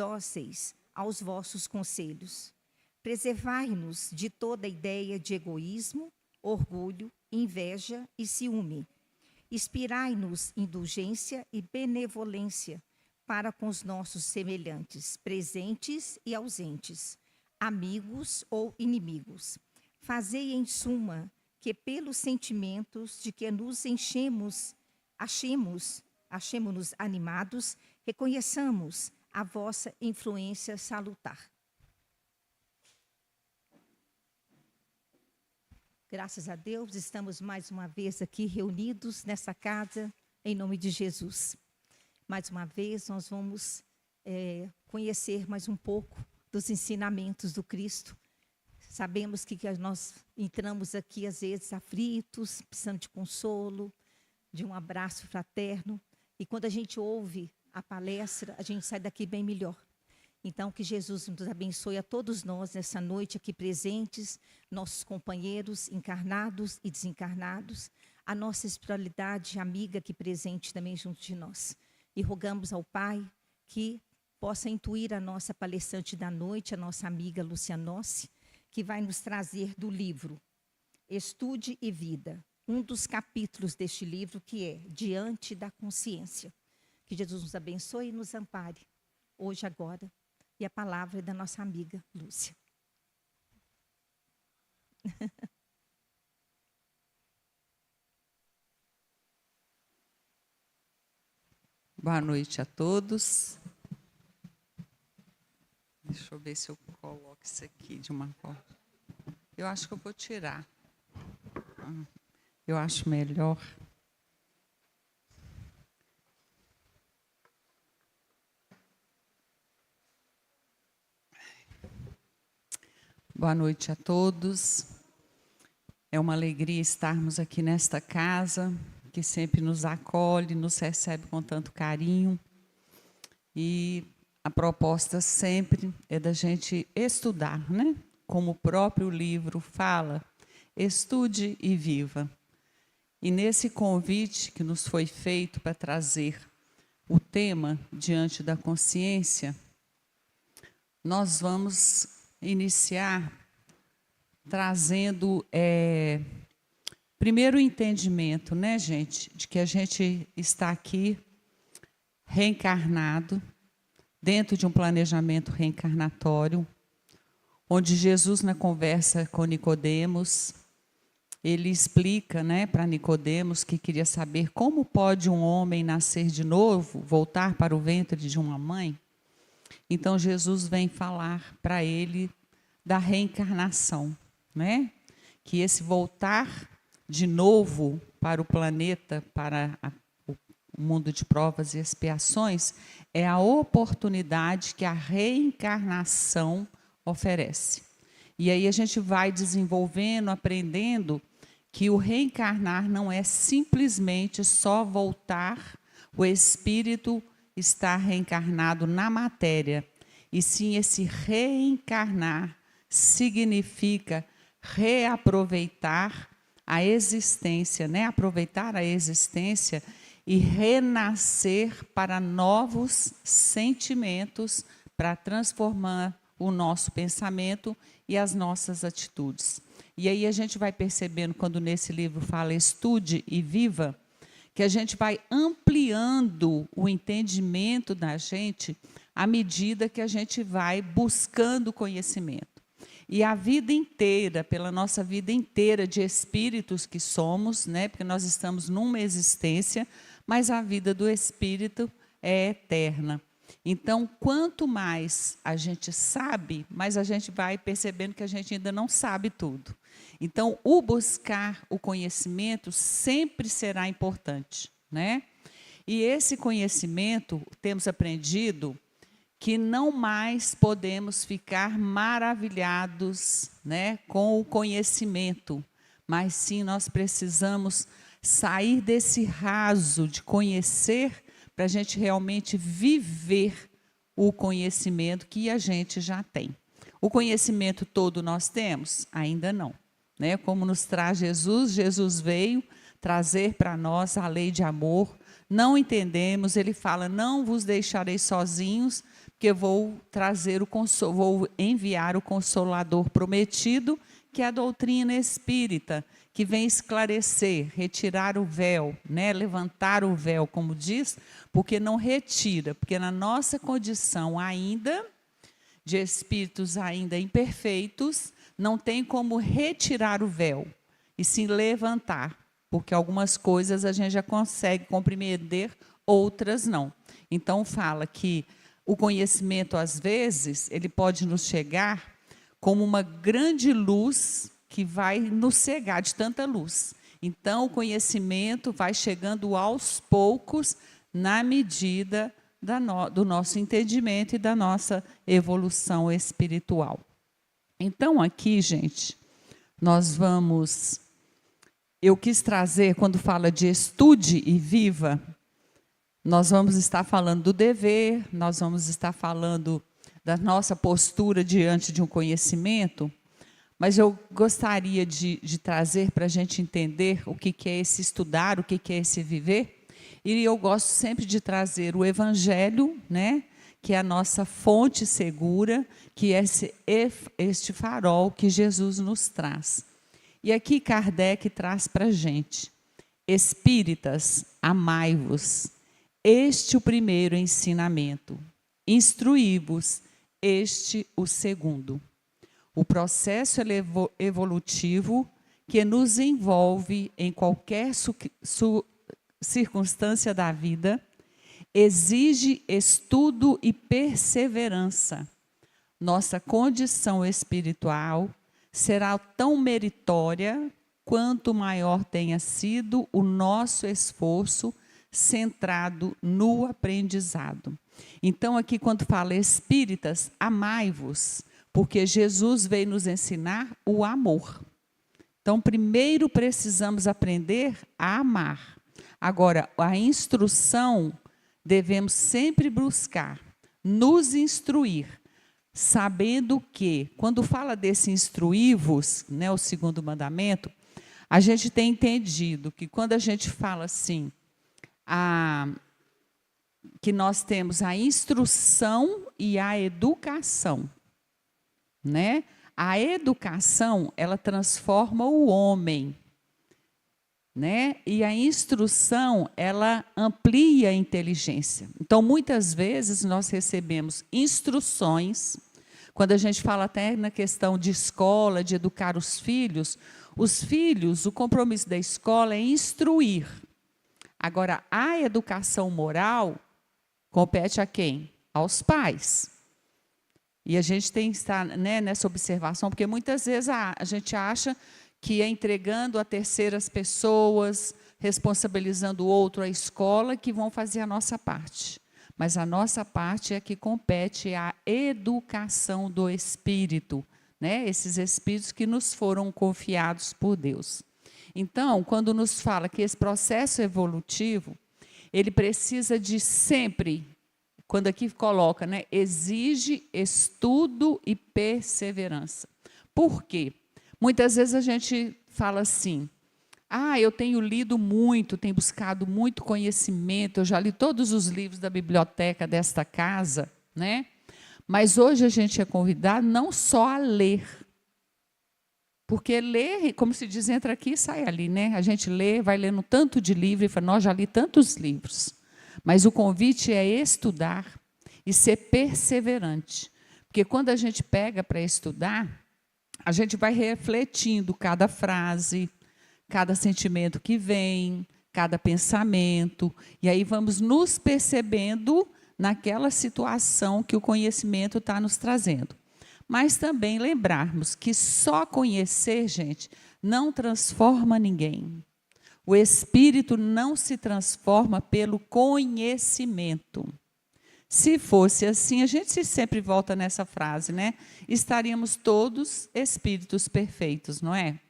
dóceis aos vossos conselhos. Preservai-nos de toda ideia de egoísmo, orgulho, inveja e ciúme. Inspirai-nos indulgência e benevolência para com os nossos semelhantes, presentes e ausentes, amigos ou inimigos. Fazei, em suma, que pelos sentimentos de que nos enchemos, achemo-nos animados, reconheçamos a vossa influência salutar. Graças a Deus, estamos mais uma vez aqui reunidos nessa casa, em nome de Jesus. Mais uma vez, nós vamos conhecer mais um pouco dos ensinamentos do Cristo. Sabemos que nós entramos aqui, às vezes, aflitos, precisando de consolo, de um abraço fraterno. E quando a gente ouve a palestra, a gente sai daqui bem melhor. Então, que Jesus nos abençoe a todos nós nessa noite aqui presentes, nossos companheiros encarnados e desencarnados, a nossa espiritualidade amiga aqui presente também junto de nós. E rogamos ao Pai que possa intuir a nossa palestrante da noite, a nossa amiga Lucianossi, que vai nos trazer do livro Estude e Vida, um dos capítulos deste livro que é Diante da Consciência. Que Jesus nos abençoe e nos ampare, hoje, agora. E a palavra é da nossa amiga Lúcia. Boa noite a todos. Deixa eu ver se eu coloco isso aqui de uma forma. Eu acho que eu vou tirar. Eu acho melhor. Boa noite a todos. É uma alegria estarmos aqui nesta casa, que sempre nos acolhe, nos recebe com tanto carinho. E a proposta sempre é da gente estudar, né? Como o próprio livro fala, estude e viva. E nesse convite que nos foi feito para trazer o tema Diante da Consciência, nós vamos iniciar trazendo primeiro o entendimento, né, gente, de que a gente está aqui reencarnado, dentro de um planejamento reencarnatório, onde Jesus, na conversa com Nicodemos, ele explica, né, para Nicodemos, que queria saber como pode um homem nascer de novo, voltar para o ventre de uma mãe. Então, Jesus vem falar para ele da reencarnação, né? Que esse voltar de novo para o planeta, para o mundo de provas e expiações, é a oportunidade que a reencarnação oferece. E aí a gente vai desenvolvendo, aprendendo que o reencarnar não é simplesmente só voltar, o espírito está reencarnado na matéria, e sim esse reencarnar significa reaproveitar a existência, né? Aproveitar a existência e renascer para novos sentimentos, para transformar o nosso pensamento e as nossas atitudes. E aí a gente vai percebendo, quando nesse livro fala estude e viva, que a gente vai ampliando o entendimento da gente à medida que a gente vai buscando conhecimento. E a vida inteira, pela nossa vida inteira de espíritos que somos, né, porque nós estamos numa existência, mas a vida do espírito é eterna. Então, quanto mais a gente sabe, mais a gente vai percebendo que a gente ainda não sabe tudo. Então, o buscar o conhecimento sempre será importante, né? E esse conhecimento, temos aprendido que não mais podemos ficar maravilhados, né, com o conhecimento, mas sim nós precisamos sair desse raso de conhecer para a gente realmente viver o conhecimento que a gente já tem. O conhecimento todo nós temos? Ainda não. Né? Como nos traz Jesus, Jesus veio trazer para nós a lei de amor. Não entendemos, ele fala, não vos deixarei sozinhos, porque vou enviar o Consolador prometido, que é a doutrina espírita, que vem esclarecer, retirar o véu, né? Levantar o véu, como diz, porque não retira, porque na nossa condição ainda, de espíritos ainda imperfeitos, não tem como retirar o véu, e sim levantar, porque algumas coisas a gente já consegue compreender, outras não. Então, fala que o conhecimento, às vezes, ele pode nos chegar como uma grande luz que vai nos cegar de tanta luz. Então, o conhecimento vai chegando aos poucos, na medida do nosso entendimento e da nossa evolução espiritual. Então, aqui, gente, eu quis trazer, quando fala de estude e viva, nós vamos estar falando do dever, nós vamos estar falando da nossa postura diante de um conhecimento, mas eu gostaria de trazer para a gente entender o que é esse estudar, o que é esse viver, e eu gosto sempre de trazer o Evangelho, né, que é a nossa fonte segura, que é este farol que Jesus nos traz. E aqui Kardec traz para a gente: espíritas, amai-vos, este o primeiro ensinamento, instruí-vos, este o segundo. O processo evolutivo que nos envolve em qualquer circunstância da vida exige estudo e perseverança. Nossa condição espiritual será tão meritória quanto maior tenha sido o nosso esforço centrado no aprendizado. Então, aqui, quando fala espíritas, amai-vos, porque Jesus veio nos ensinar o amor. Então, primeiro precisamos aprender a amar. Agora, a instrução devemos sempre buscar nos instruir, sabendo que, quando fala desse instruí-vos, né, o segundo mandamento, a gente tem entendido que quando a gente fala assim, que nós temos a instrução e a educação, né? A educação, ela transforma o homem, né? E a instrução, ela amplia a inteligência. Então, muitas vezes, nós recebemos instruções, quando a gente fala até na questão de escola, de educar os filhos, o compromisso da escola é instruir. Agora, a educação moral compete a quem? Aos pais. E a gente tem que estar, né, nessa observação, porque muitas vezes a gente acha que é entregando a terceiras pessoas, responsabilizando o outro, a escola, que vão fazer a nossa parte. Mas a nossa parte é que compete à educação do espírito, né? Esses espíritos que nos foram confiados por Deus. Então, quando nos fala que esse processo evolutivo, ele precisa de sempre, quando aqui coloca, né, exige estudo e perseverança. Por quê? Muitas vezes a gente fala assim, eu tenho lido muito, tenho buscado muito conhecimento, eu já li todos os livros da biblioteca desta casa, né? Mas hoje a gente é convidado não só a ler, porque ler, como se diz, entra aqui e sai ali, né? A gente lê, vai lendo tanto de livro e fala, nós já li tantos livros. Mas o convite é estudar e ser perseverante. Porque quando a gente pega para estudar, a gente vai refletindo cada frase, cada sentimento que vem, cada pensamento, e aí vamos nos percebendo naquela situação que o conhecimento está nos trazendo. Mas também lembrarmos que só conhecer, gente, não transforma ninguém. O espírito não se transforma pelo conhecimento. Se fosse assim, a gente sempre volta nessa frase, né? Estaríamos todos espíritos perfeitos, não é?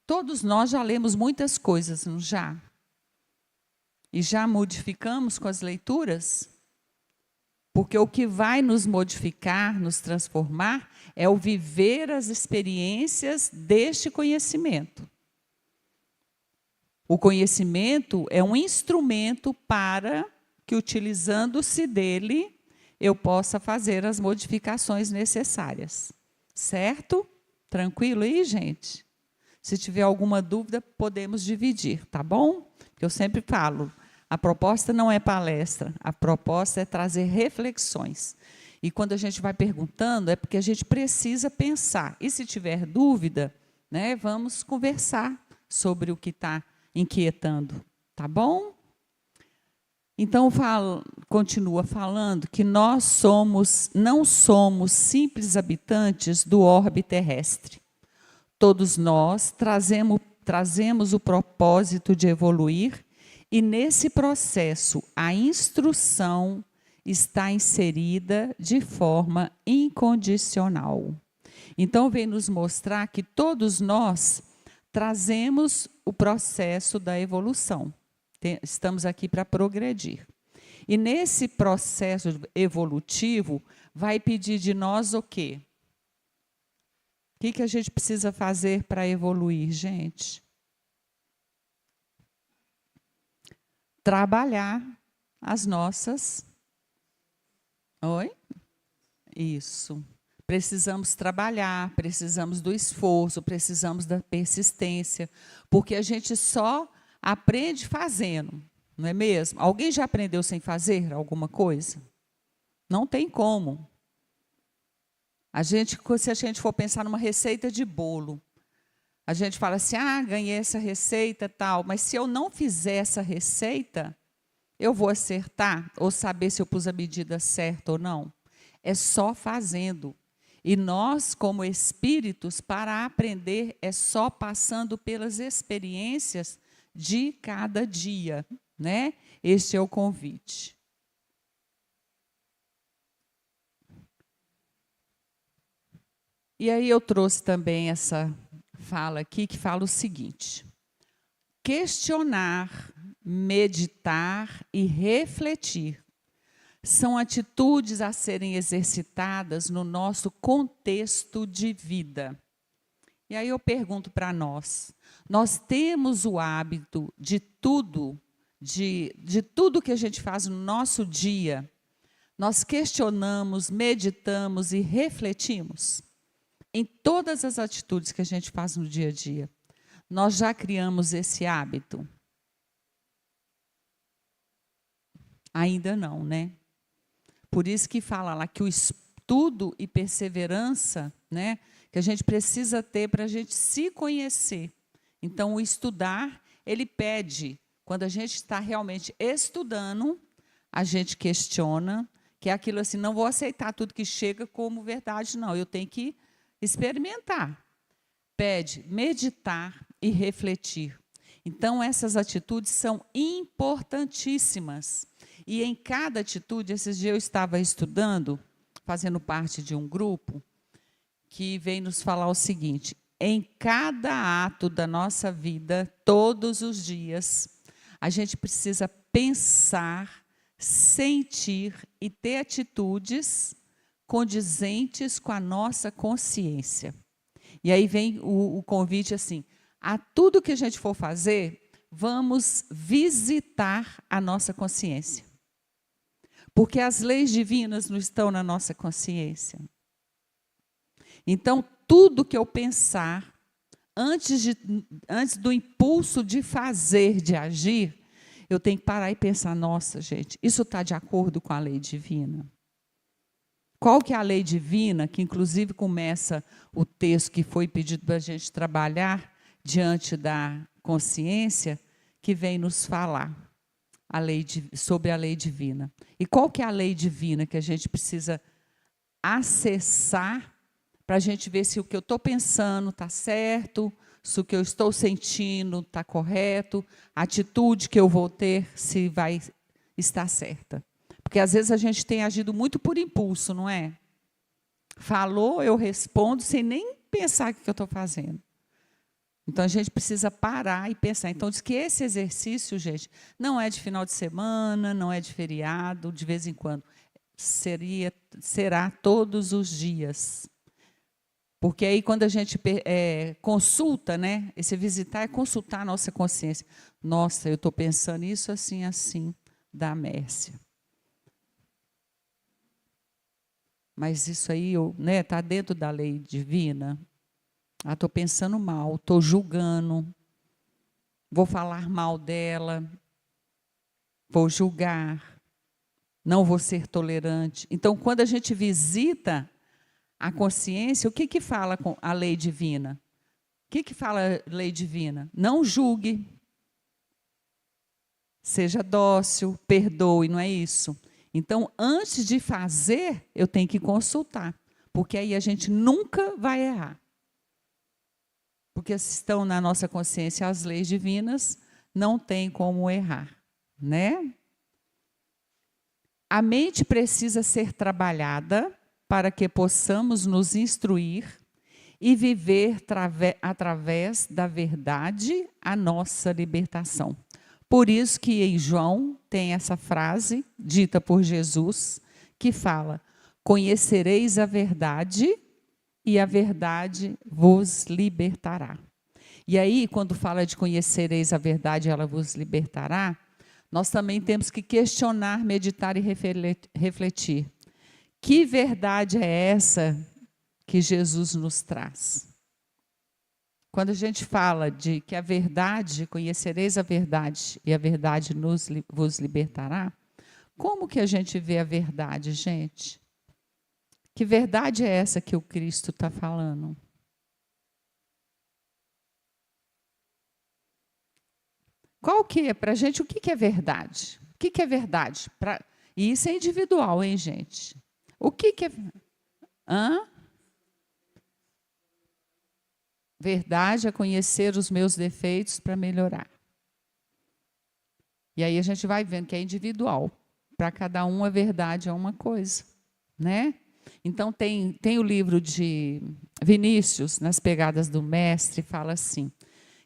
Todos nós já lemos muitas coisas, não já? E já modificamos com as leituras? Porque o que vai nos modificar, nos transformar, é o viver as experiências deste conhecimento. O conhecimento é um instrumento para que, utilizando-se dele, eu possa fazer as modificações necessárias. Certo? Tranquilo aí, gente? Se tiver alguma dúvida, podemos dividir, tá bom? Porque eu sempre falo, a proposta não é palestra, a proposta é trazer reflexões. E quando a gente vai perguntando, é porque a gente precisa pensar. E se tiver dúvida, né, vamos conversar sobre o que está inquietando, tá bom? Então, continua falando que nós não somos simples habitantes do orbe terrestre. Todos nós trazemos o propósito de evoluir e, nesse processo, a instrução está inserida de forma incondicional. Então, vem nos mostrar que todos nós trazemos o processo da evolução. Estamos aqui para progredir. E nesse processo evolutivo, vai pedir de nós o quê? O que a gente precisa fazer para evoluir, gente? Trabalhar as nossas... Oi? Isso. Precisamos trabalhar, precisamos do esforço, precisamos da persistência, porque a gente só aprende fazendo, não é mesmo? Alguém já aprendeu sem fazer alguma coisa? Não tem como. Se a gente for pensar numa receita de bolo, a gente fala assim, ganhei essa receita, tal, mas se eu não fizer essa receita, eu vou acertar ou saber se eu pus a medida certa ou não? É só fazendo. E nós, como espíritos, para aprender, é só passando pelas experiências de cada dia, né? Este é o convite. E aí eu trouxe também essa fala aqui, que fala o seguinte: questionar, meditar e refletir são atitudes a serem exercitadas no nosso contexto de vida. E aí eu pergunto para nós temos o hábito de tudo que a gente faz no nosso dia, nós questionamos, meditamos e refletimos? Em todas as atitudes que a gente faz no dia a dia, nós já criamos esse hábito? Ainda não, né? Por isso que fala lá que o estudo e perseverança, né, que a gente precisa ter para a gente se conhecer. Então, o estudar, ele pede, quando a gente está realmente estudando, a gente questiona, que é aquilo assim, não vou aceitar tudo que chega como verdade, não, eu tenho que experimentar. Pede meditar e refletir. Então, essas atitudes são importantíssimas. E em cada atitude, esses dias eu estava estudando, fazendo parte de um grupo, que vem nos falar o seguinte: em cada ato da nossa vida, todos os dias, a gente precisa pensar, sentir e ter atitudes condizentes com a nossa consciência. E aí vem o convite assim, a tudo que a gente for fazer, vamos visitar a nossa consciência. Porque as leis divinas não estão na nossa consciência. Então, tudo que eu pensar, antes do impulso de fazer, de agir, eu tenho que parar e pensar, nossa, gente, isso está de acordo com a lei divina? Qual que é a lei divina, que inclusive começa o texto que foi pedido para a gente trabalhar diante da consciência, que vem nos falar sobre a lei divina. E qual que é a lei divina que a gente precisa acessar para a gente ver se o que eu estou pensando está certo, se o que eu estou sentindo está correto, a atitude que eu vou ter se vai estar certa. Porque às vezes a gente tem agido muito por impulso, não é? Falou, eu respondo sem nem pensar o que eu estou fazendo. Então, a gente precisa parar e pensar. Então, diz que esse exercício, gente, não é de final de semana, não é de feriado, de vez em quando. Será todos os dias. Porque aí, quando a gente consulta, né, esse visitar é consultar a nossa consciência. Nossa, eu estou pensando isso assim, assim, da Mércia. mas isso aí está dentro da lei divina. Estou pensando mal, estou julgando, vou falar mal dela, vou julgar, não vou ser tolerante. Então, quando a gente visita a consciência, o que fala com a lei divina? O que fala a lei divina? Não julgue, seja dócil, perdoe, não é isso? Então, antes de fazer, eu tenho que consultar, porque aí a gente nunca vai errar. Porque se estão na nossa consciência as leis divinas, não tem como errar, né? A mente precisa ser trabalhada para que possamos nos instruir e viver através da verdade a nossa libertação. Por isso que em João tem essa frase dita por Jesus, que fala: conhecereis a verdade e a verdade vos libertará. E aí, quando fala de conhecereis a verdade, ela vos libertará, nós também temos que questionar, meditar e refletir. Que verdade é essa que Jesus nos traz? Quando a gente fala de que a verdade, conhecereis a verdade e a verdade vos libertará, como que a gente vê a verdade, gente? Que verdade é essa que o Cristo está falando? Qual que é, para a gente, o que é verdade? O que é verdade? E isso é individual, hein, gente? O que é... Hã? Verdade é conhecer os meus defeitos para melhorar. E aí a gente vai vendo que é individual. Para cada um, a verdade é uma coisa, né? Então, tem o livro de Vinícius, Nas Pegadas do Mestre, fala assim,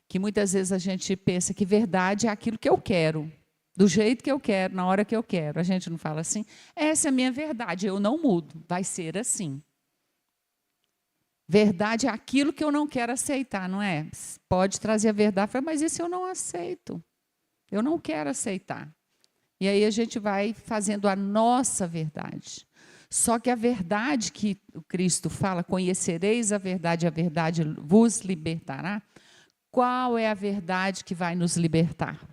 que muitas vezes a gente pensa que verdade é aquilo que eu quero, do jeito que eu quero, na hora que eu quero. A gente não fala assim, essa é a minha verdade, eu não mudo, vai ser assim. Verdade é aquilo que eu não quero aceitar, não é? Pode trazer a verdade, mas isso eu não aceito. Eu não quero aceitar. E aí a gente vai fazendo a nossa verdade. Só que a verdade que o Cristo fala, conhecereis a verdade vos libertará. Qual é a verdade que vai nos libertar?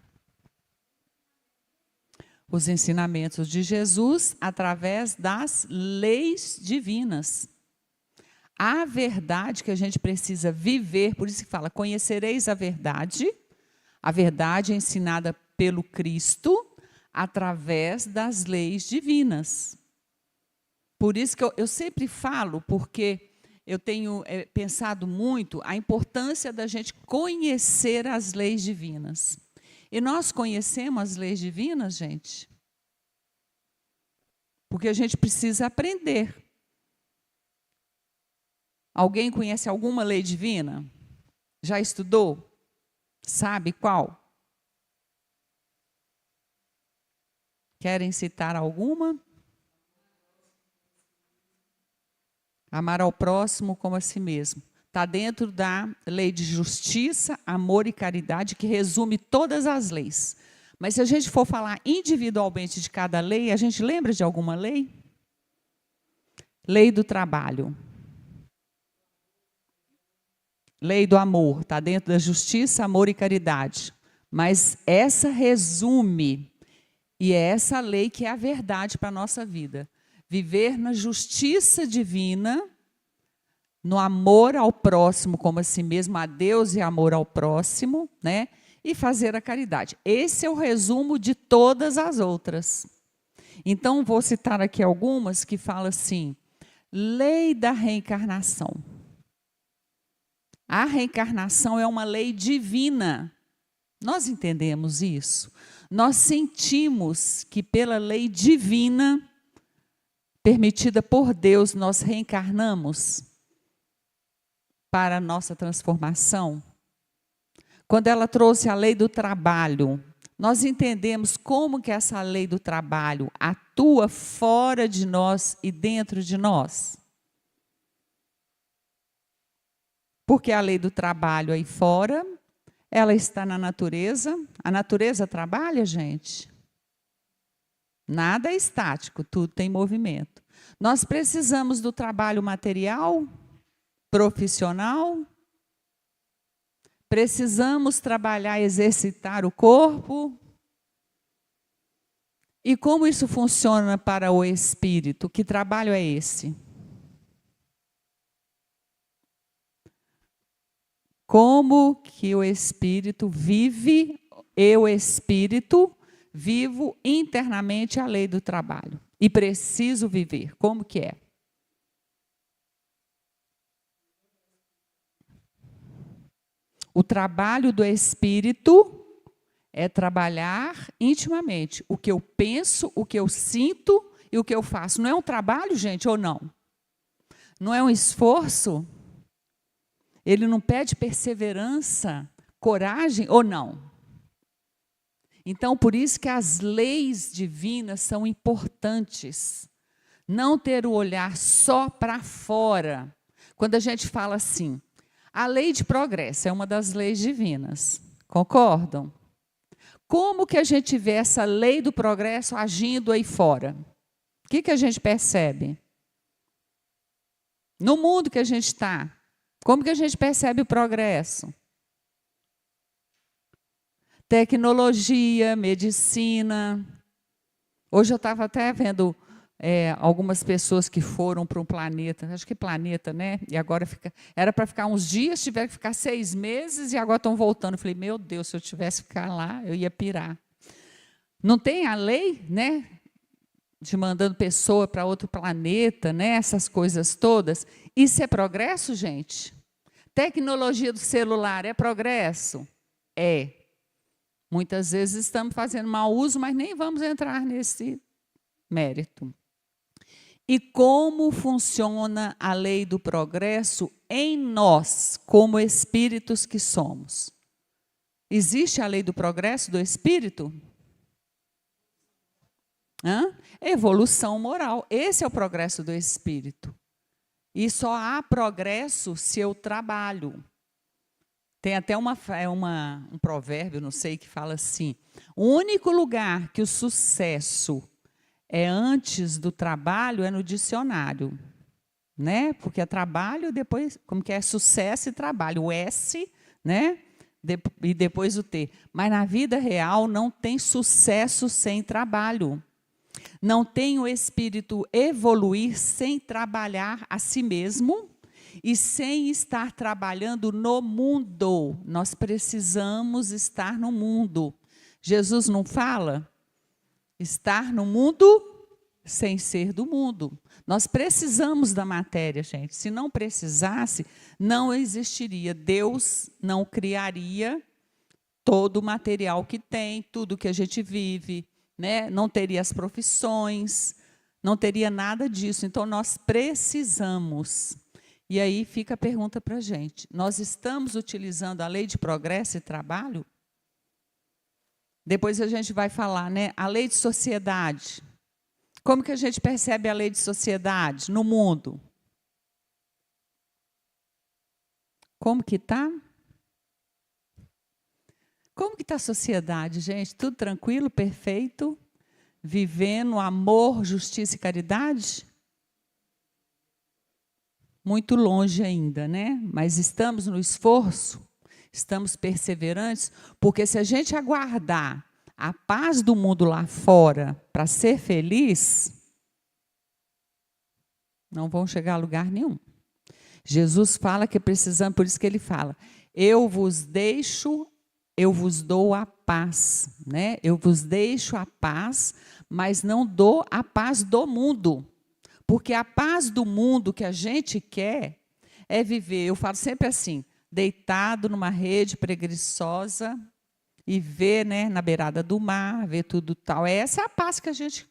Os ensinamentos de Jesus através das leis divinas. A verdade que a gente precisa viver, por isso que fala, conhecereis a verdade ensinada pelo Cristo através das leis divinas. Por isso que eu sempre falo, porque eu tenho pensado muito a importância da gente conhecer as leis divinas. E nós conhecemos as leis divinas, gente, porque a gente precisa aprender. Alguém conhece alguma lei divina? Já estudou? Sabe qual? Querem citar alguma? Amar ao próximo como a si mesmo. Está dentro da lei de justiça, amor e caridade, que resume todas as leis. Mas se a gente for falar individualmente de cada lei, a gente lembra de alguma lei? Lei do trabalho. Lei do amor, está dentro da justiça, amor e caridade. Mas essa resume, e é essa lei que é a verdade para a nossa vida. Viver na justiça divina, no amor ao próximo como a si mesmo, a Deus e amor ao próximo, né? E fazer a caridade. Esse é o resumo de todas as outras. Então, vou citar aqui algumas que falam assim, lei da reencarnação. A reencarnação é uma lei divina. Nós entendemos isso. Nós sentimos que pela lei divina, permitida por Deus, nós reencarnamos para a nossa transformação. Quando ela trouxe a lei do trabalho, nós entendemos como que essa lei do trabalho atua fora de nós e dentro de nós. Porque a lei do trabalho aí fora, ela está na natureza. A natureza trabalha, gente? Nada é estático, tudo tem movimento. Nós precisamos do trabalho material, profissional. Precisamos trabalhar, exercitar o corpo. E como isso funciona para o espírito? Que trabalho é esse? Como que o espírito vive, eu espírito, vivo internamente a lei do trabalho. E preciso viver. Como que é? O trabalho do espírito é trabalhar intimamente. O que eu penso, o que eu sinto e o que eu faço. Não é um trabalho, gente, ou não? Não é um esforço? Ele não pede perseverança, coragem ou não? Então, por isso que as leis divinas são importantes. Não ter o olhar só para fora. Quando a gente fala assim, a lei de progresso é uma das leis divinas. Concordam? Como que a gente vê essa lei do progresso agindo aí fora? O que a gente percebe? No mundo que a gente está, como que a gente percebe o progresso? Tecnologia, medicina. Hoje eu estava até vendo algumas pessoas que foram para um planeta, acho que planeta, né? E agora era para ficar uns dias, tiveram que ficar 6 meses e agora estão voltando. Eu falei, meu Deus, se eu tivesse que ficar lá, eu ia pirar. Não tem a lei, né? De mandando pessoa para outro planeta, né? Essas coisas todas. Isso é progresso, gente? Tecnologia do celular é progresso? É. Muitas vezes estamos fazendo mau uso, mas nem vamos entrar nesse mérito. E como funciona a lei do progresso em nós, como espíritos que somos? Existe a lei do progresso do espírito? Evolução moral. Esse é o progresso do espírito. E só há progresso se eu trabalho. Tem até um provérbio, não sei, que fala assim: o único lugar que o sucesso é antes do trabalho é no dicionário, né? Porque é trabalho, depois, como que é sucesso e trabalho, o S, né? E depois o T. Mas na vida real não tem sucesso sem trabalho. Não tem o espírito evoluir sem trabalhar a si mesmo e sem estar trabalhando no mundo. Nós precisamos estar no mundo. Jesus não fala? Estar no mundo sem ser do mundo. Nós precisamos da matéria, gente. Se não precisasse, não existiria. Deus não criaria todo o material que tem, tudo que a gente vive, né? Não teria as profissões, não teria nada disso. Então, nós precisamos. E aí fica a pergunta para a gente. Nós estamos utilizando a lei de progresso e trabalho? Depois a gente vai falar, né? A lei de sociedade. Como que a gente percebe a lei de sociedade no mundo? Como que está? Como que está a sociedade, gente? Tudo tranquilo, perfeito? Vivendo amor, justiça e caridade? Muito longe ainda, né? Mas estamos no esforço, estamos perseverantes, porque se a gente aguardar a paz do mundo lá fora para ser feliz, não vão chegar a lugar nenhum. Jesus fala que precisamos, por isso que ele fala, eu vos dou a paz, né? Eu vos deixo a paz, mas não dou a paz do mundo. Porque a paz do mundo que a gente quer é viver, eu falo sempre assim, deitado numa rede preguiçosa e ver, né, na beirada do mar, ver tudo tal. Essa é a paz que a gente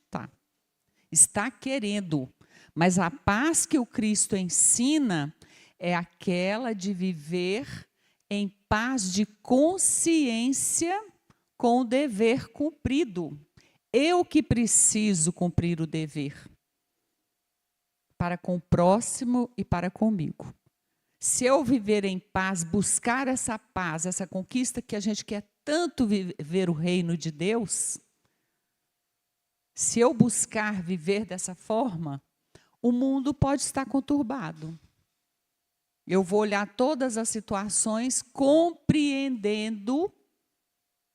está querendo. Mas a paz que o Cristo ensina é aquela de viver em paz de consciência com o dever cumprido. Eu que preciso cumprir o dever para com o próximo e para comigo. Se eu viver em paz, buscar essa paz, essa conquista que a gente quer tanto viver o reino de Deus, se eu buscar viver dessa forma, o mundo pode estar conturbado. Eu vou olhar todas as situações compreendendo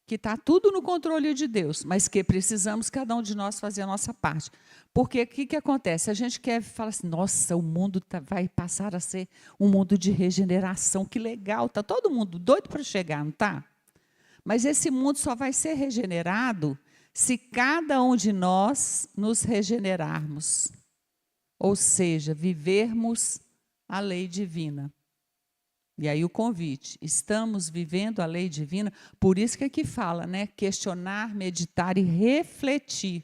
que está tudo no controle de Deus, mas que precisamos, cada um de nós, fazer a nossa parte. Porque o que acontece? A gente quer falar assim, nossa, o mundo vai passar a ser um mundo de regeneração, que legal, está todo mundo doido para chegar, não está? Mas esse mundo só vai ser regenerado se cada um de nós nos regenerarmos. Ou seja, vivermos a lei divina. E aí o convite, estamos vivendo a lei divina, por isso que aqui fala, né? Questionar, meditar e refletir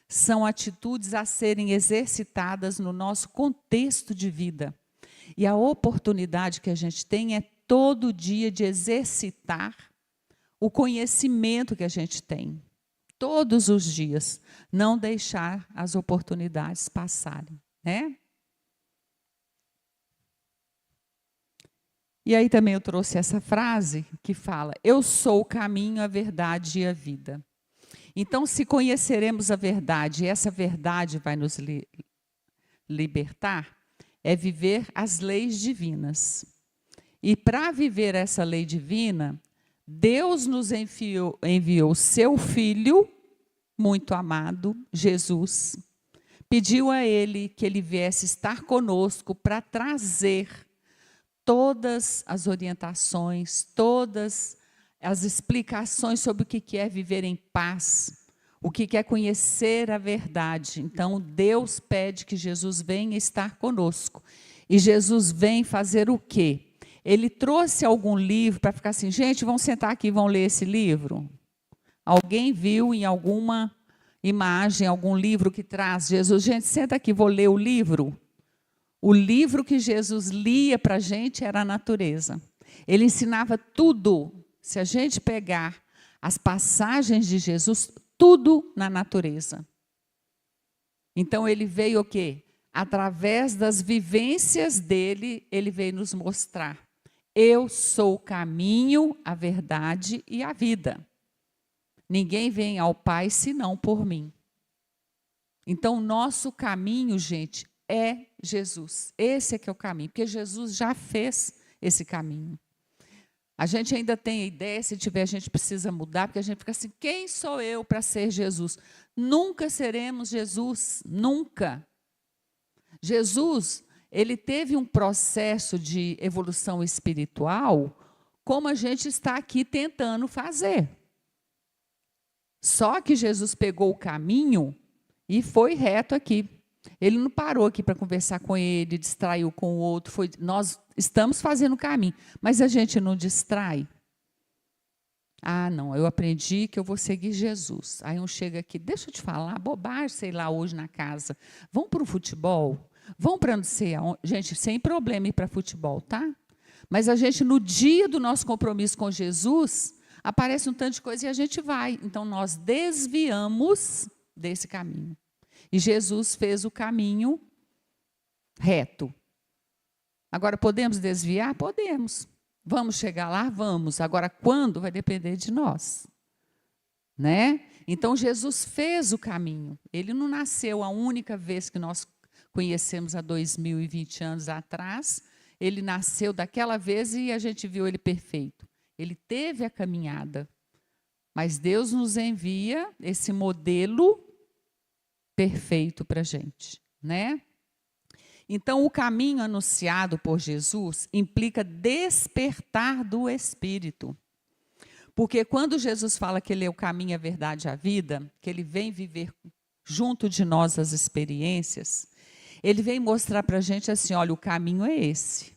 são atitudes a serem exercitadas no nosso contexto de vida. E a oportunidade que a gente tem é todo dia de exercitar o conhecimento que a gente tem. Todos os dias, não deixar as oportunidades passarem, né? E aí também eu trouxe essa frase que fala, eu sou o caminho, a verdade e a vida. Então, se conheceremos a verdade, e essa verdade vai nos libertar, é viver as leis divinas. E para viver essa lei divina, Deus nos enviou seu Filho, muito amado, Jesus, pediu a Ele que Ele viesse estar conosco para trazer todas as orientações, todas as explicações sobre o que é viver em paz, o que é conhecer a verdade. Então, Deus pede que Jesus venha estar conosco. E Jesus vem fazer o quê? Ele trouxe algum livro para ficar assim, gente, vamos sentar aqui e vão ler esse livro? Alguém viu em alguma imagem, algum livro que traz Jesus? Gente, senta aqui, vou ler o livro. O livro que Jesus lia para a gente era a natureza. Ele ensinava tudo. Se a gente pegar as passagens de Jesus, tudo na natureza. Então, ele veio o quê? Através das vivências dele, ele veio nos mostrar. Eu sou o caminho, a verdade e a vida. Ninguém vem ao Pai senão por mim. Então, o nosso caminho, gente, é Jesus. Esse é que é o caminho, porque Jesus já fez esse caminho. A gente ainda tem a ideia, se tiver, a gente precisa mudar, porque a gente fica assim, quem sou eu para ser Jesus? Nunca seremos Jesus, nunca. Jesus, ele teve um processo de evolução espiritual, como a gente está aqui tentando fazer. Só que Jesus pegou o caminho e foi reto aqui. Ele não parou aqui para conversar com ele, distraiu com o outro. Nós estamos fazendo o caminho, mas a gente não distrai. Ah, não, eu aprendi que eu vou seguir Jesus. Aí um chega aqui, deixa eu te falar, bobagem, sei lá, hoje na casa. Vão para o futebol? Vão para não sei aonde? Gente, sem problema ir para futebol, tá? Mas a gente, no dia do nosso compromisso com Jesus, aparece um tanto de coisa e a gente vai. Então, nós desviamos desse caminho. E Jesus fez o caminho reto. Agora, podemos desviar? Podemos. Vamos chegar lá? Vamos. Agora, quando? Vai depender de nós. Né? Então, Jesus fez o caminho. Ele não nasceu a única vez que nós conhecemos há 2020 anos atrás. Ele nasceu daquela vez e a gente viu ele perfeito. Ele teve a caminhada. Mas Deus nos envia esse modelo perfeito para a gente, né? Então, o caminho anunciado por Jesus implica despertar do Espírito. Porque quando Jesus fala que Ele é o caminho, a verdade e a vida, que Ele vem viver junto de nós as experiências, Ele vem mostrar para a gente assim, olha, o caminho é esse.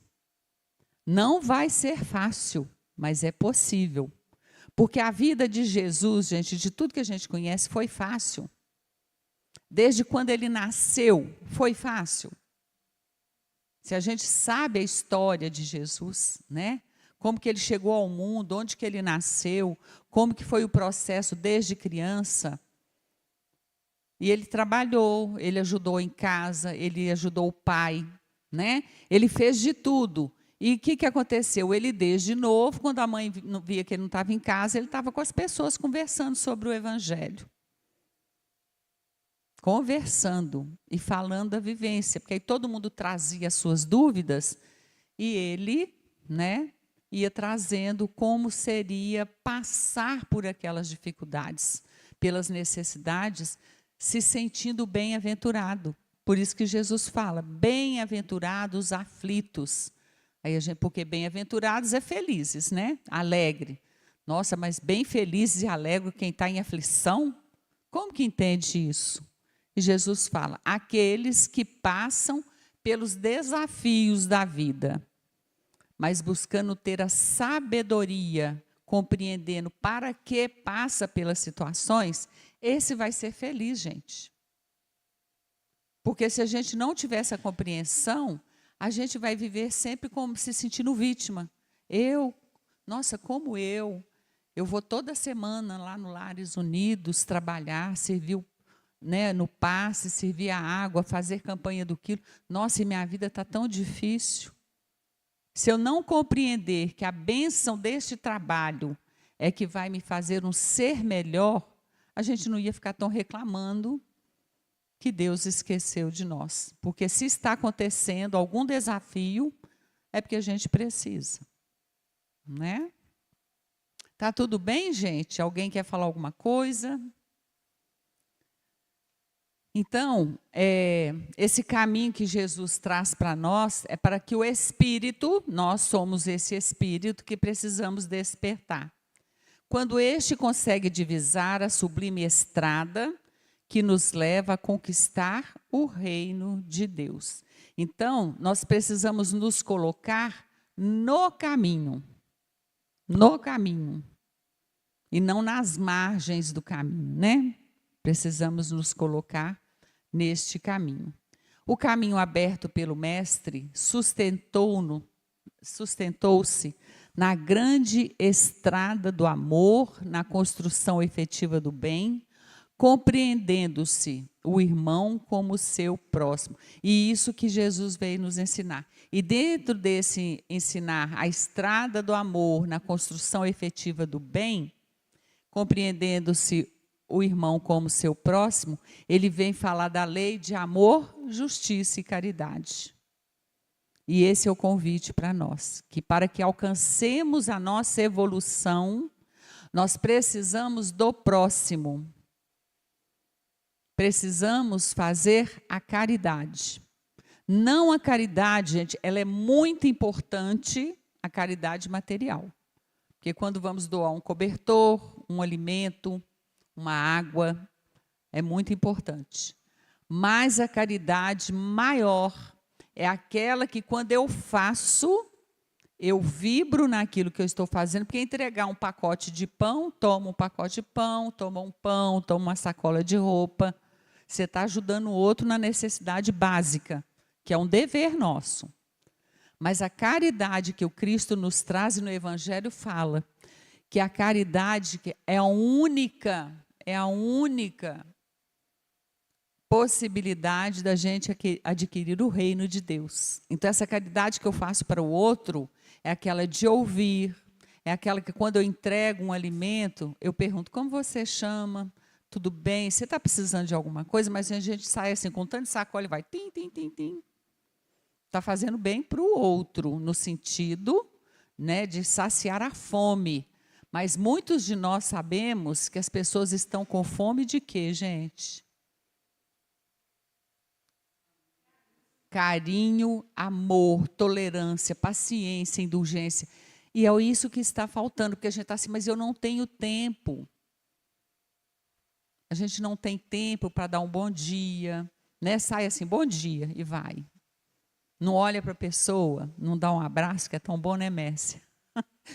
Não vai ser fácil, mas é possível. Porque a vida de Jesus, gente, de tudo que a gente conhece, foi fácil. Desde quando ele nasceu, foi fácil. Se a gente sabe a história de Jesus, né? Como que ele chegou ao mundo, onde que ele nasceu, como que foi o processo desde criança. E ele trabalhou, ele ajudou em casa, ele ajudou o pai, né? Ele fez de tudo. E o que aconteceu? Ele, desde novo, quando a mãe via que ele não estava em casa, ele estava com as pessoas conversando sobre o Evangelho. conversando e falando a vivência, porque aí todo mundo trazia as suas dúvidas e ele, né, ia trazendo como seria passar por aquelas dificuldades, pelas necessidades, se sentindo bem-aventurado. Por isso que Jesus fala, bem-aventurados os aflitos. Aí porque bem-aventurados é felizes, né? Alegre. Nossa, mas bem felizes e alegre quem está em aflição? Como que entende isso? E Jesus fala, aqueles que passam pelos desafios da vida, mas buscando ter a sabedoria, compreendendo para que passa pelas situações, esse vai ser feliz, gente. Porque se a gente não tiver essa compreensão, a gente vai viver sempre como se sentindo vítima. Nossa, como eu vou toda semana lá no Lares Unidos trabalhar, servir no passe, servir a água, fazer campanha do quilo. Nossa, e minha vida está tão difícil. Se eu não compreender que a bênção deste trabalho é que vai me fazer um ser melhor, a gente não ia ficar tão reclamando que Deus esqueceu de nós. Porque se está acontecendo algum desafio, é porque a gente precisa. Né? Tá tudo bem, gente? Alguém quer falar alguma coisa? Então, esse caminho que Jesus traz para nós é para que o Espírito, nós somos esse Espírito que precisamos despertar. Quando este consegue divisar a sublime estrada que nos leva a conquistar o reino de Deus. Então, nós precisamos nos colocar no caminho. No caminho. E não nas margens do caminho, né? Precisamos nos colocar neste caminho. O caminho aberto pelo Mestre sustentou-se na grande estrada do amor, na construção efetiva do bem, compreendendo-se o irmão como seu próximo. E isso que Jesus veio nos ensinar. E dentro desse ensinar a estrada do amor, na construção efetiva do bem, compreendendo-se o irmão como seu próximo, ele vem falar da lei de amor, justiça e caridade. E esse é o convite para nós, que para que alcancemos a nossa evolução, nós precisamos do próximo. Precisamos fazer a caridade. Não a caridade, gente, ela é muito importante, a caridade material. Porque quando vamos doar um cobertor, um alimento, uma água, é muito importante. Mas a caridade maior é aquela que quando eu faço, eu vibro naquilo que eu estou fazendo, porque entregar um pacote de pão, toma um pacote de pão, toma uma sacola de roupa. Você está ajudando o outro na necessidade básica, que é um dever nosso. Mas a caridade que o Cristo nos traz e no Evangelho fala que a caridade é a única possibilidade da gente adquirir o reino de Deus. Então, essa caridade que eu faço para o outro é aquela de ouvir, é aquela que quando eu entrego um alimento, eu pergunto, como você chama? Tudo bem? Você está precisando de alguma coisa? Mas a gente sai assim, com tanto sacola e vai, tim, tim, tim, tim. Está fazendo bem para o outro, no sentido, né, de saciar a fome. Mas muitos de nós sabemos que as pessoas estão com fome de quê, gente? Carinho, amor, tolerância, paciência, indulgência. E é isso que está faltando, porque a gente está assim, mas eu não tenho tempo. A gente não tem tempo para dar um bom dia, né? Sai assim, bom dia, e vai. Não olha para a pessoa, não dá um abraço, que é tão bom, né, Mércia?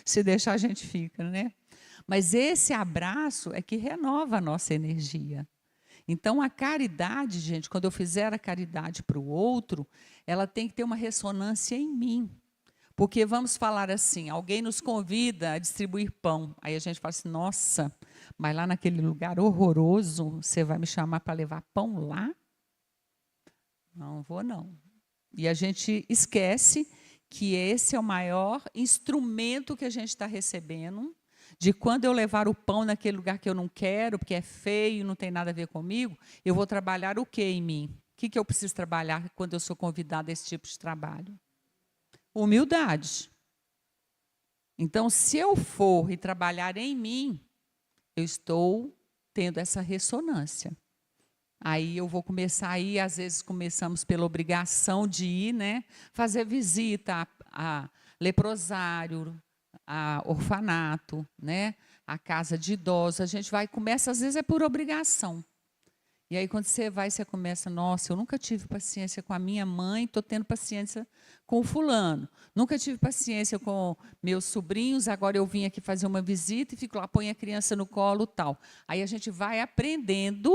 Se deixar, a gente fica, né? Mas esse abraço é que renova a nossa energia. Então, a caridade, gente, quando eu fizer a caridade para o outro, ela tem que ter uma ressonância em mim. Porque vamos falar assim, alguém nos convida a distribuir pão. Aí a gente fala assim, nossa, mas lá naquele lugar horroroso, você vai me chamar para levar pão lá? Não vou, não. E a gente esquece que esse é o maior instrumento que a gente está recebendo de quando eu levar o pão naquele lugar que eu não quero, porque é feio, não tem nada a ver comigo, eu vou trabalhar o que em mim? O que eu preciso trabalhar quando eu sou convidada a esse tipo de trabalho? Humildade. Então, se eu for e trabalhar em mim, eu estou tendo essa ressonância. Aí eu vou começar a ir, às vezes começamos pela obrigação de ir, né? Fazer visita a leprosário, a orfanato, né? A casa de idosos. A gente vai, começa, às vezes é por obrigação. E aí, quando você vai, você começa, nossa, eu nunca tive paciência com a minha mãe, estou tendo paciência com o fulano. Nunca tive paciência com meus sobrinhos, agora eu vim aqui fazer uma visita e fico lá, põe a criança no colo, tal. Aí a gente vai aprendendo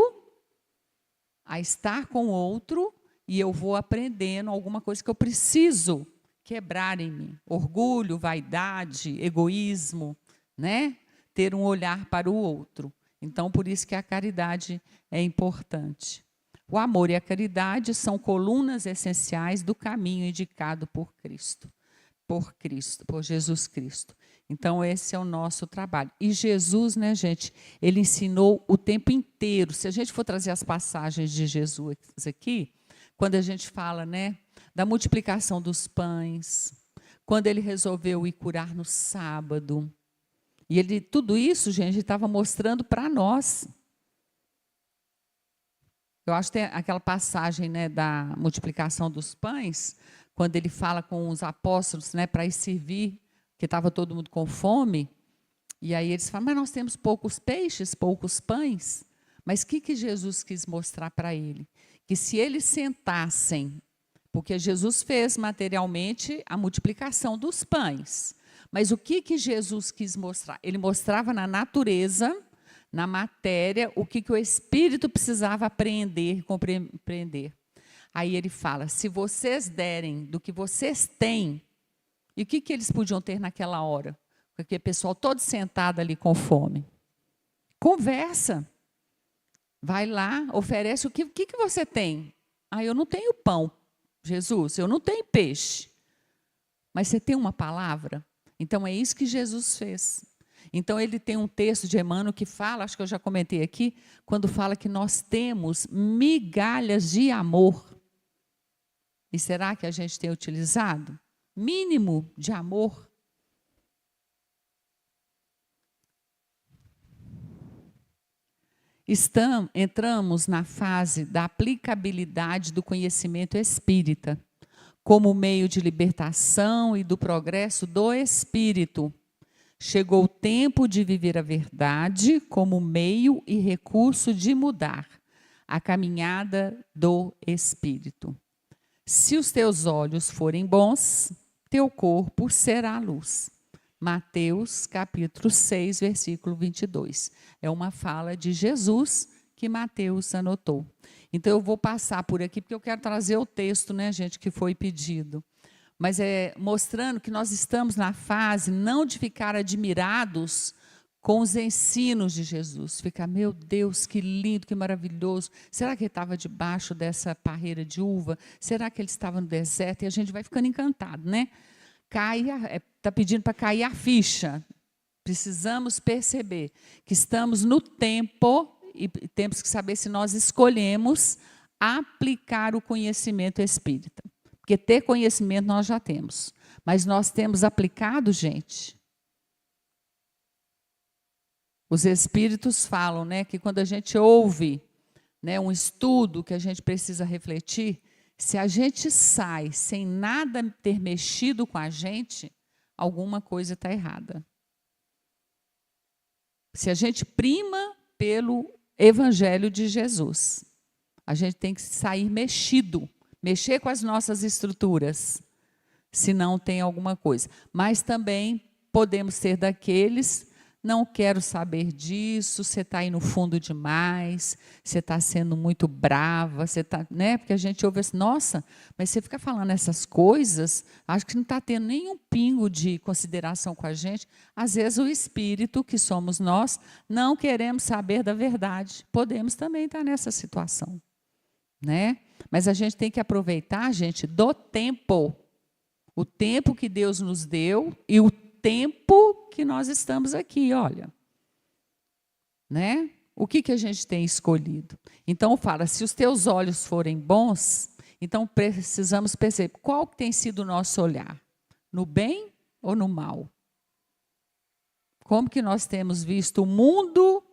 a estar com o outro e eu vou aprendendo alguma coisa que eu preciso quebrar em mim. Orgulho, vaidade, egoísmo, né? Ter um olhar para o outro. Então, por isso que a caridade é importante. O amor e a caridade são colunas essenciais do caminho indicado por Cristo, por Jesus Cristo. Então, esse é o nosso trabalho. E Jesus, né, gente, ele ensinou o tempo inteiro. Se a gente for trazer as passagens de Jesus aqui, quando a gente fala, né, da multiplicação dos pães, quando ele resolveu ir curar no sábado, e ele, tudo isso, gente, estava mostrando para nós. Eu acho que tem aquela passagem, né, da multiplicação dos pães, quando ele fala com os apóstolos, né, para ir servir, que estava todo mundo com fome, e aí eles falam, mas nós temos poucos peixes, poucos pães. Mas o que Jesus quis mostrar para ele? Que se eles sentassem, porque Jesus fez materialmente a multiplicação dos pães, mas o que Jesus quis mostrar? Ele mostrava na natureza, na matéria, o que o Espírito precisava aprender, compreender. Aí ele fala, se vocês derem do que vocês têm, e o que eles podiam ter naquela hora? Porque o pessoal todo sentado ali com fome. Conversa. Vai lá, oferece o que você tem? Ah, eu não tenho pão, Jesus, eu não tenho peixe. Mas você tem uma palavra? Então, é isso que Jesus fez. Então, ele tem um texto de Emmanuel que fala, acho que eu já comentei aqui, quando fala que nós temos migalhas de amor. E será que a gente tem utilizado? Mínimo de amor. Entramos na fase da aplicabilidade do conhecimento espírita, como meio de libertação e do progresso do espírito. Chegou o tempo de viver a verdade como meio e recurso de mudar a caminhada do espírito. Se os teus olhos forem bons, teu corpo será luz. Mateus, capítulo 6, versículo 22. É uma fala de Jesus que Mateus anotou. Então, eu vou passar por aqui, porque eu quero trazer o texto, né, gente, que foi pedido. Mas é mostrando que nós estamos na fase não de ficar admirados com os ensinos de Jesus. Ficar, meu Deus, que lindo, que maravilhoso. Será que ele estava debaixo dessa parreira de uva? Será que ele estava no deserto? E a gente vai ficando encantado, né? Está pedindo para cair a ficha. Precisamos perceber que estamos no tempo e temos que saber se nós escolhemos aplicar o conhecimento espírita. Porque ter conhecimento nós já temos. Mas nós temos aplicado, gente. Os espíritos falam, né, que quando a gente ouve, né, um estudo que a gente precisa refletir, se a gente sai sem nada ter mexido com a gente, alguma coisa está errada. Se a gente prima pelo Evangelho de Jesus, a gente tem que sair mexido, mexer com as nossas estruturas, se não tem alguma coisa. Mas também podemos ser daqueles, não quero saber disso, você está aí no fundo demais, você está sendo muito brava, você está, né? Porque a gente ouve assim, nossa, mas você fica falando essas coisas, acho que não está tendo nenhum pingo de consideração com a gente. Às vezes o espírito, que somos nós, não queremos saber da verdade. Podemos também estar nessa situação, né? Mas a gente tem que aproveitar, gente, do tempo. O tempo que Deus nos deu e o tempo que nós estamos aqui, olha. Né? O que a gente tem escolhido? Então, fala, se os teus olhos forem bons, então precisamos perceber qual tem sido o nosso olhar, no bem ou no mal? Como que nós temos visto o mundo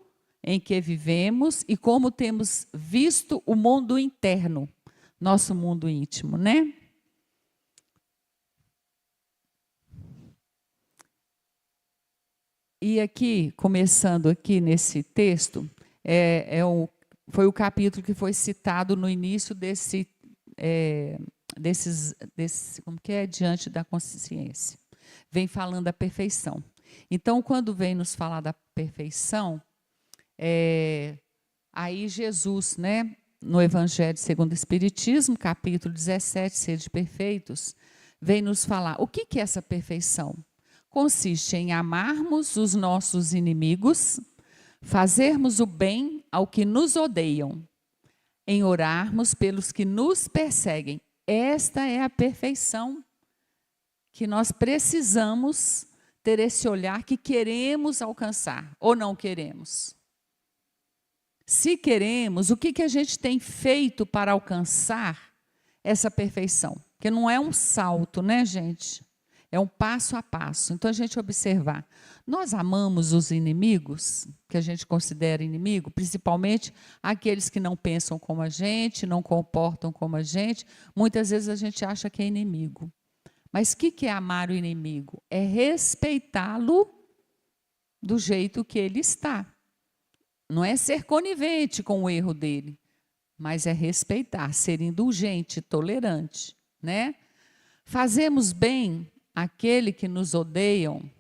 em que vivemos e como temos visto o mundo interno, nosso mundo íntimo, né? E aqui, começando aqui nesse texto, foi o capítulo que foi citado no início como que é? Diante da consciência. Vem falando da perfeição. Então, quando vem nos falar da perfeição, aí Jesus, né, no Evangelho segundo o Espiritismo, capítulo 17, Sede perfeitos, vem nos falar o que é essa perfeição. Consiste em amarmos os nossos inimigos, fazermos o bem ao que nos odeiam, em orarmos pelos que nos perseguem. Esta é a perfeição que nós precisamos ter, esse olhar que queremos alcançar ou não queremos. Se queremos, o que a gente tem feito para alcançar essa perfeição? Porque não é um salto, né, gente? É um passo a passo. Então, a gente observar. Nós amamos os inimigos, que a gente considera inimigo, principalmente aqueles que não pensam como a gente, não comportam como a gente. Muitas vezes a gente acha que é inimigo. Mas o que é amar o inimigo? É respeitá-lo do jeito que ele está. Não é ser conivente com o erro dele, mas é respeitar, ser indulgente, tolerante, né? Fazemos bem àquele que nos odeiam,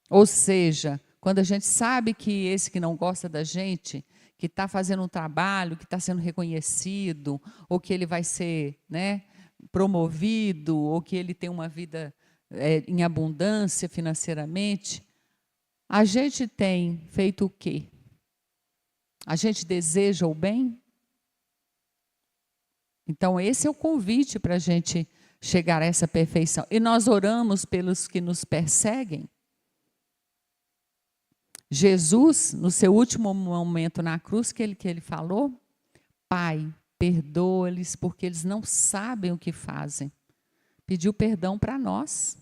ou seja, quando a gente sabe que esse que não gosta da gente, que está fazendo um trabalho, que está sendo reconhecido, ou que ele vai ser, né, promovido, ou que ele tem uma vida em abundância financeiramente, a gente tem feito o quê? A gente deseja o bem? Então, esse é o convite para a gente chegar a essa perfeição. E nós oramos pelos que nos perseguem. Jesus, no seu último momento na cruz, que ele falou, Pai, perdoa-lhes porque eles não sabem o que fazem. Pediu perdão para nós,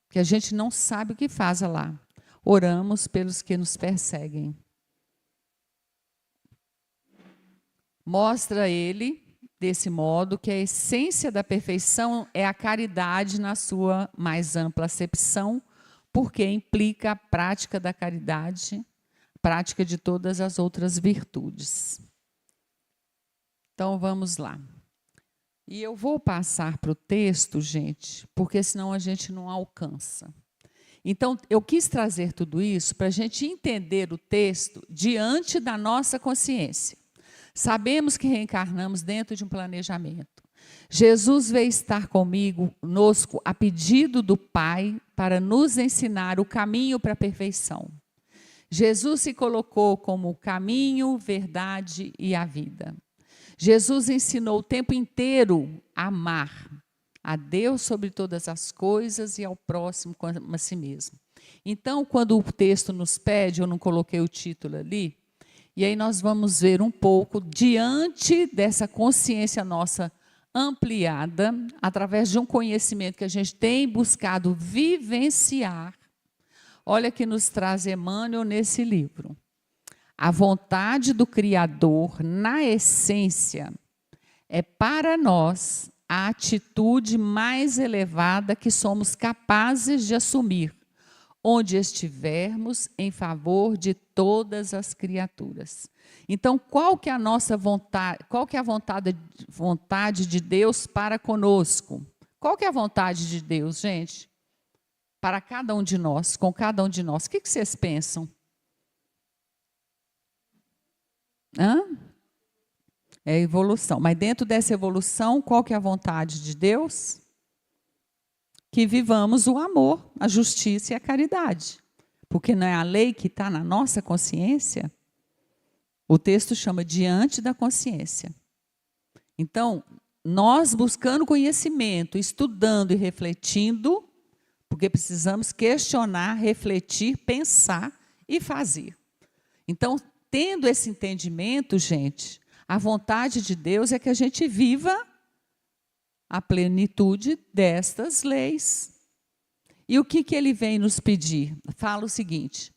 que a gente não sabe o que faz lá. Oramos pelos que nos perseguem. Mostra ele, desse modo, que a essência da perfeição é a caridade na sua mais ampla acepção, porque implica a prática da caridade, prática de todas as outras virtudes. Então, vamos lá. E eu vou passar para o texto, gente, porque senão a gente não alcança. Então, eu quis trazer tudo isso para a gente entender o texto diante da nossa consciência. Sabemos que reencarnamos dentro de um planejamento. Jesus veio estar conosco a pedido do Pai para nos ensinar o caminho para a perfeição. Jesus se colocou como o caminho, verdade e a vida. Jesus ensinou o tempo inteiro a amar a Deus sobre todas as coisas e ao próximo como a si mesmo. Então, quando o texto nos pede, eu não coloquei o título ali, e aí nós vamos ver um pouco, diante dessa consciência nossa ampliada, através de um conhecimento que a gente tem buscado vivenciar. Olha que nos traz Emmanuel nesse livro. A vontade do Criador, na essência, é para nós a atitude mais elevada que somos capazes de assumir, onde estivermos em favor de todas as criaturas. Então, qual que é a nossa vontade, qual que é a vontade de Deus para conosco? Qual que é a vontade de Deus, gente? Para cada um de nós, com cada um de nós. O que vocês pensam? É evolução. Mas dentro dessa evolução, qual que é a vontade de Deus? Que vivamos o amor, a justiça e a caridade. Porque não é a lei que está na nossa consciência? O texto chama diante da consciência. Então, nós buscando conhecimento, estudando e refletindo, porque precisamos questionar, refletir, pensar e fazer. Então, tendo esse entendimento, gente, a vontade de Deus é que a gente viva a plenitude destas leis. E o que ele vem nos pedir? Fala o seguinte,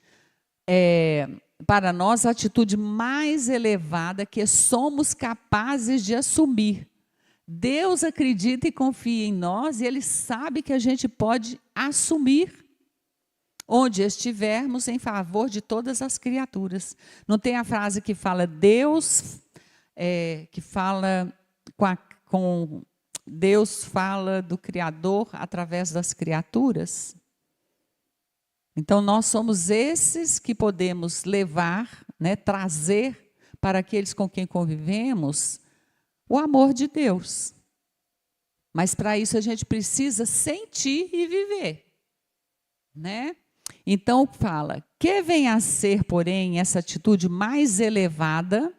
para nós a atitude mais elevada que somos capazes de assumir. Deus acredita e confia em nós e Ele sabe que a gente pode assumir onde estivermos em favor de todas as criaturas. Não tem a frase que fala Deus, que fala com Deus fala do Criador através das criaturas? Então, nós somos esses que podemos levar, né, trazer para aqueles com quem convivemos o amor de Deus. Mas, para isso, a gente precisa sentir e viver. Né? Então, fala, que vem a ser, porém, essa atitude mais elevada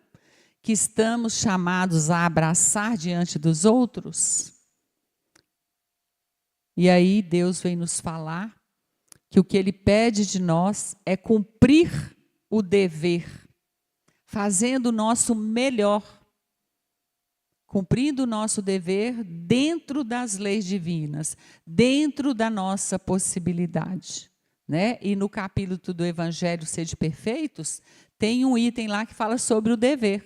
que estamos chamados a abraçar diante dos outros? E aí, Deus vem nos falar que o que Ele pede de nós é cumprir o dever, fazendo o nosso melhor, cumprindo o nosso dever dentro das leis divinas, dentro da nossa possibilidade. Né? E no capítulo do Evangelho Sede Perfeitos, tem um item lá que fala sobre o dever.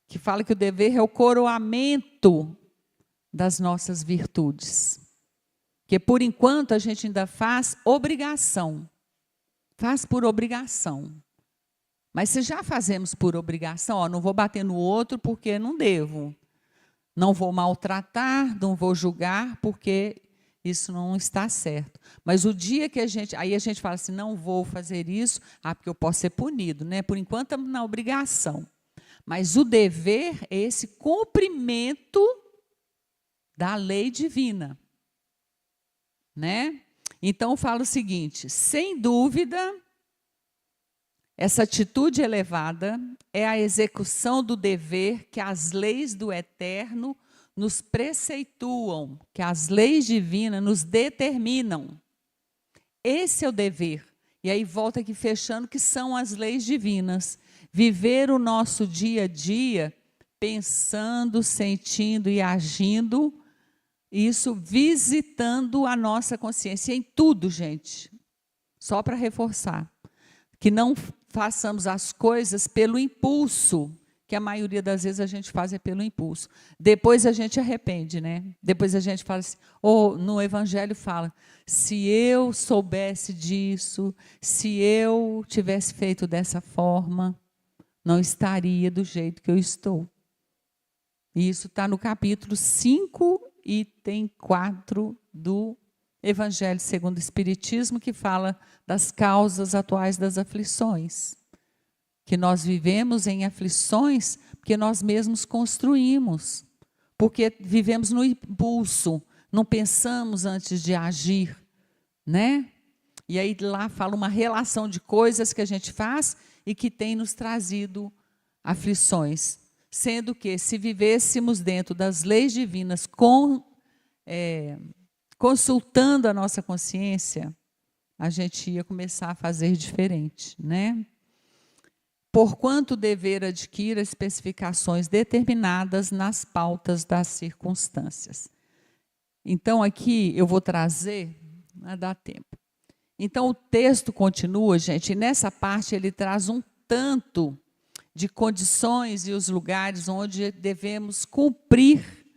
Que fala que o dever é o coroamento das nossas virtudes. Porque, por enquanto, a gente ainda faz obrigação. Faz por obrigação. Mas se já fazemos por obrigação, não vou bater no outro porque não devo. Não vou maltratar, não vou julgar porque isso não está certo. Mas o dia que aí a gente fala assim, não vou fazer isso, porque eu posso ser punido, né? Por enquanto estamos na obrigação. Mas o dever é esse cumprimento da lei divina. Né? Então, fala o seguinte, sem dúvida, essa atitude elevada é a execução do dever que as leis do Eterno nos preceituam, que as leis divinas nos determinam. Esse é o dever. E aí volta aqui fechando, que são as leis divinas. Viver o nosso dia a dia pensando, sentindo e agindo, isso visitando a nossa consciência em tudo, gente. Só para reforçar. Que não façamos as coisas pelo impulso, que a maioria das vezes a gente faz pelo impulso. Depois a gente arrepende, né? Depois a gente fala assim, no Evangelho fala, se eu soubesse disso, se eu tivesse feito dessa forma, não estaria do jeito que eu estou. E isso está no capítulo 5, item 4 do Evangelho segundo o Espiritismo, que fala das causas atuais das aflições. Que nós vivemos em aflições porque nós mesmos construímos. Porque vivemos no impulso, não pensamos antes de agir. Né? E aí lá fala uma relação de coisas que a gente faz e que tem nos trazido aflições. Sendo que, se vivêssemos dentro das leis divinas, consultando a nossa consciência, a gente ia começar a fazer diferente, né? Porquanto o dever adquire especificações determinadas nas pautas das circunstâncias. Então, aqui eu vou trazer, não dá tempo. Então, o texto continua, gente, e nessa parte ele traz um tanto de condições e os lugares onde devemos cumprir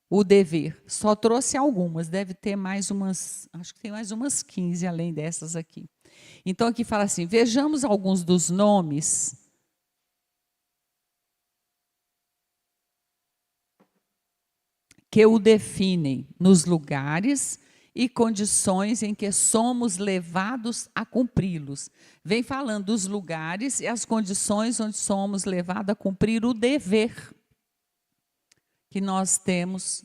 o dever. Só trouxe algumas, deve ter mais umas, acho que tem mais umas 15 além dessas aqui. Então, aqui fala assim, vejamos alguns dos nomes que o definem nos lugares e condições em que somos levados a cumpri-los. Vem falando dos lugares e as condições onde somos levados a cumprir o dever que nós temos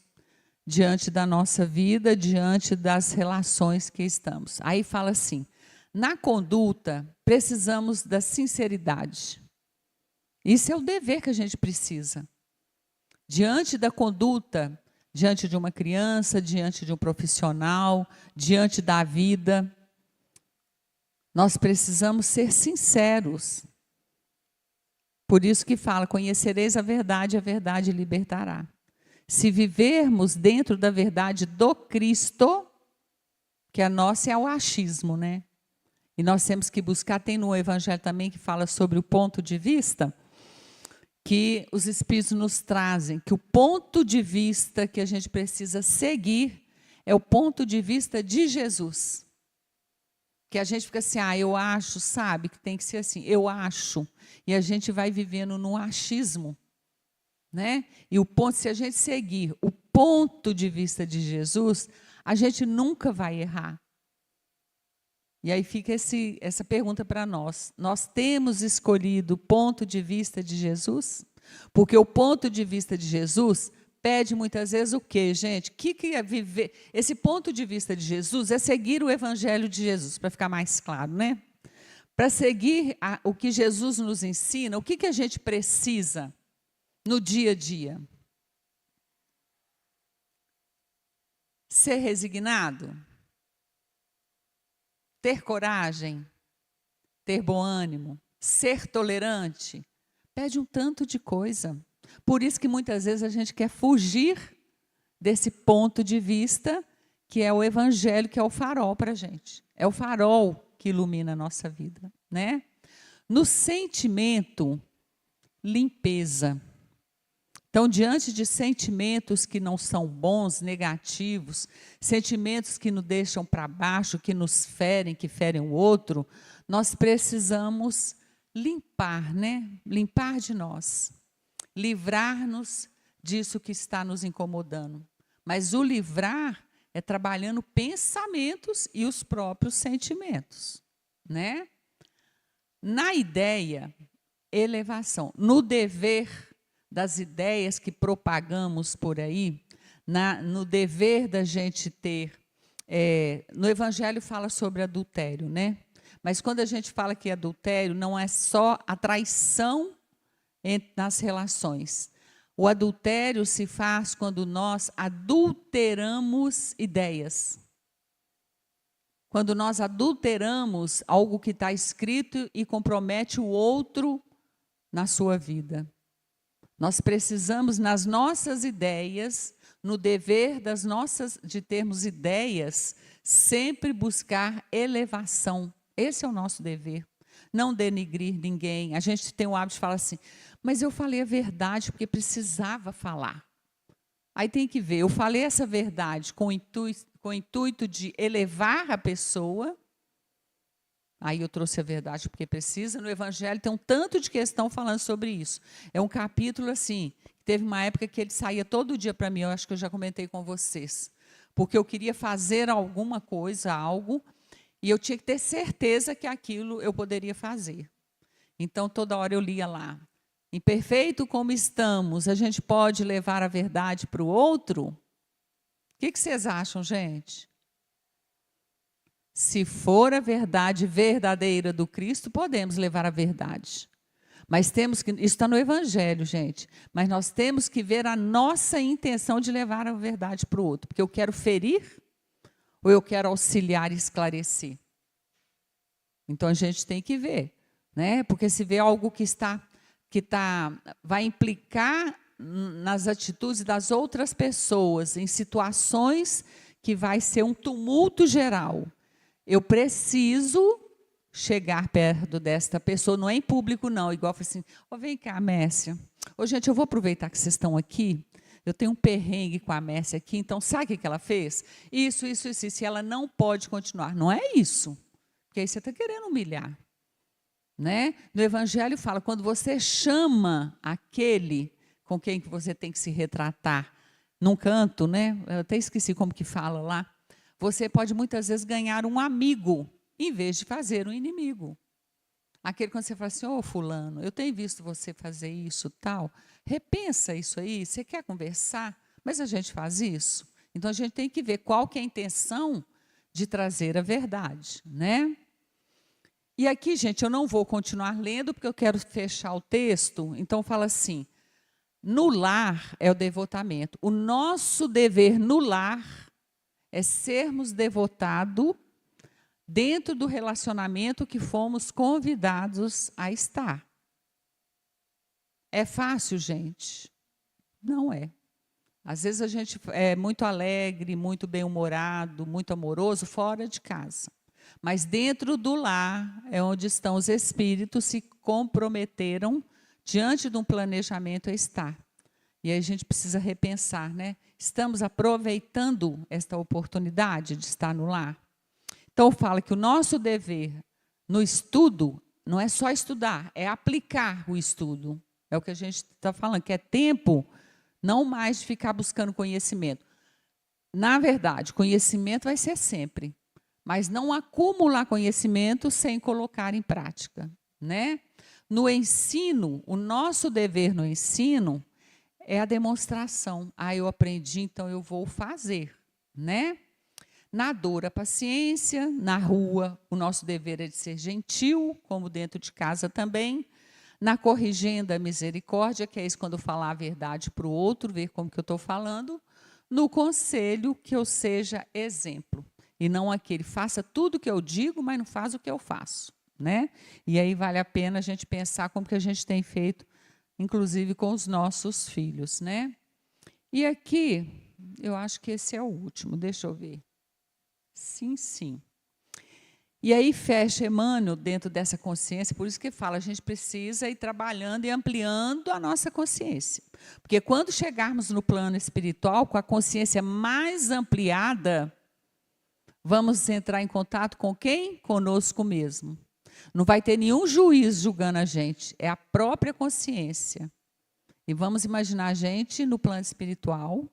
diante da nossa vida, diante das relações que estamos. Aí fala assim, na conduta, precisamos da sinceridade. Isso é o dever que a gente precisa. Diante da conduta, diante de uma criança, diante de um profissional, diante da vida. Nós precisamos ser sinceros. Por isso que fala, conhecereis a verdade libertará. Se vivermos dentro da verdade do Cristo, que a nossa é o achismo, né? E nós temos que buscar, tem no Evangelho também que fala sobre o ponto de vista, que os Espíritos nos trazem, que o ponto de vista que a gente precisa seguir é o ponto de vista de Jesus. Que a gente fica assim, eu acho, sabe, que tem que ser assim, eu acho. E a gente vai vivendo no achismo, né? E o ponto, se a gente seguir o ponto de vista de Jesus, a gente nunca vai errar. E aí fica essa pergunta para nós. Nós temos escolhido o ponto de vista de Jesus? Porque o ponto de vista de Jesus pede muitas vezes o quê, gente? O que é viver? Esse ponto de vista de Jesus é seguir o Evangelho de Jesus, para ficar mais claro, né? Para seguir o que Jesus nos ensina, o que a gente precisa no dia a dia? Ser resignado? Ter coragem? Ter bom ânimo? Ser tolerante? Pede um tanto de coisa. Por isso que muitas vezes a gente quer fugir desse ponto de vista que é o Evangelho, que é o farol para a gente. É o farol que ilumina a nossa vida, né? No sentimento, limpeza. Então, diante de sentimentos que não são bons, negativos, sentimentos que nos deixam para baixo, que nos ferem, que ferem o outro, nós precisamos limpar, né? Limpar de nós. Livrar-nos disso que está nos incomodando. Mas o livrar é trabalhando pensamentos e os próprios sentimentos, né? Na ideia, elevação. No dever das ideias que propagamos por aí, no dever da gente ter... no Evangelho fala sobre adultério, né? Mas quando a gente fala que adultério não é só a traição nas relações. O adultério se faz quando nós adulteramos ideias. Quando nós adulteramos algo que está escrito e compromete o outro na sua vida. Nós precisamos, nas nossas ideias, no dever de termos ideias, sempre buscar elevação. Esse é o nosso dever. Não denigrir ninguém. A gente tem o hábito de falar assim, mas eu falei a verdade porque precisava falar. Aí tem que ver, eu falei essa verdade com o intuito de elevar a pessoa, aí eu trouxe a verdade porque precisa. No Evangelho tem um tanto de questão falando sobre isso. É um capítulo assim, teve uma época que ele saía todo dia para mim, eu acho que eu já comentei com vocês, porque eu queria fazer alguma coisa, algo, e eu tinha que ter certeza que aquilo eu poderia fazer. Então, toda hora eu lia lá. Imperfeito como estamos, a gente pode levar a verdade para o outro? O que vocês acham, gente? Se for a verdade verdadeira do Cristo, podemos levar a verdade. Mas temos que... Isso está no Evangelho, gente. Mas nós temos que ver a nossa intenção de levar a verdade para o outro. Porque eu quero ferir ou eu quero auxiliar e esclarecer? Então, a gente tem que ver, né? Porque se vê algo que vai implicar nas atitudes das outras pessoas, em situações que vai ser um tumulto geral, eu preciso chegar perto desta pessoa, não é em público não, igual eu falei assim, vem cá, Mércia. Gente, eu vou aproveitar que vocês estão aqui, eu tenho um perrengue com a Mércia aqui, então sabe o que ela fez? Isso, e ela não pode continuar. Não é isso, porque aí você está querendo humilhar. Né? No Evangelho fala, quando você chama aquele com quem você tem que se retratar num canto, né? Eu até esqueci como que fala lá, você pode muitas vezes ganhar um amigo, em vez de fazer um inimigo. Aquele quando você fala assim, fulano, eu tenho visto você fazer isso, tal, repensa isso aí, você quer conversar? Mas a gente faz isso. Então, a gente tem que ver qual que é a intenção de trazer a verdade, né? E aqui, gente, eu não vou continuar lendo, porque eu quero fechar o texto. Então, fala assim, no lar é o devotamento. O nosso dever no lar é sermos devotados dentro do relacionamento que fomos convidados a estar. É fácil, gente? Não é. Às vezes a gente é muito alegre, muito bem-humorado, muito amoroso fora de casa. Mas dentro do lar é onde estão os espíritos se comprometeram diante de um planejamento a estar. E aí a gente precisa repensar, né? Estamos aproveitando esta oportunidade de estar no lar? Então, fala que o nosso dever no estudo não é só estudar, é aplicar o estudo. É o que a gente está falando, que é tempo não mais de ficar buscando conhecimento. Na verdade, conhecimento vai ser sempre, mas não acumular conhecimento sem colocar em prática, né? No ensino, o nosso dever no ensino é a demonstração. Ah, eu aprendi, então eu vou fazer, né? Na dor, a paciência. Na rua, o nosso dever é de ser gentil, como dentro de casa também. Na corrigenda, a misericórdia, que é isso quando falar a verdade para o outro, ver como que eu estou falando. No conselho, que eu seja exemplo. E não aquele, faça tudo o que eu digo, mas não faz o que eu faço, né? E aí vale a pena a gente pensar como que a gente tem feito, inclusive com os nossos filhos, né? E aqui, eu acho que esse é o último, deixa eu ver. Sim, sim. E aí fecha Emmanuel dentro dessa consciência, por isso que fala, a gente precisa ir trabalhando e ampliando a nossa consciência. Porque quando chegarmos no plano espiritual, com a consciência mais ampliada, vamos entrar em contato com quem? Conosco mesmo. Não vai ter nenhum juiz julgando a gente, é a própria consciência. E vamos imaginar a gente no plano espiritual,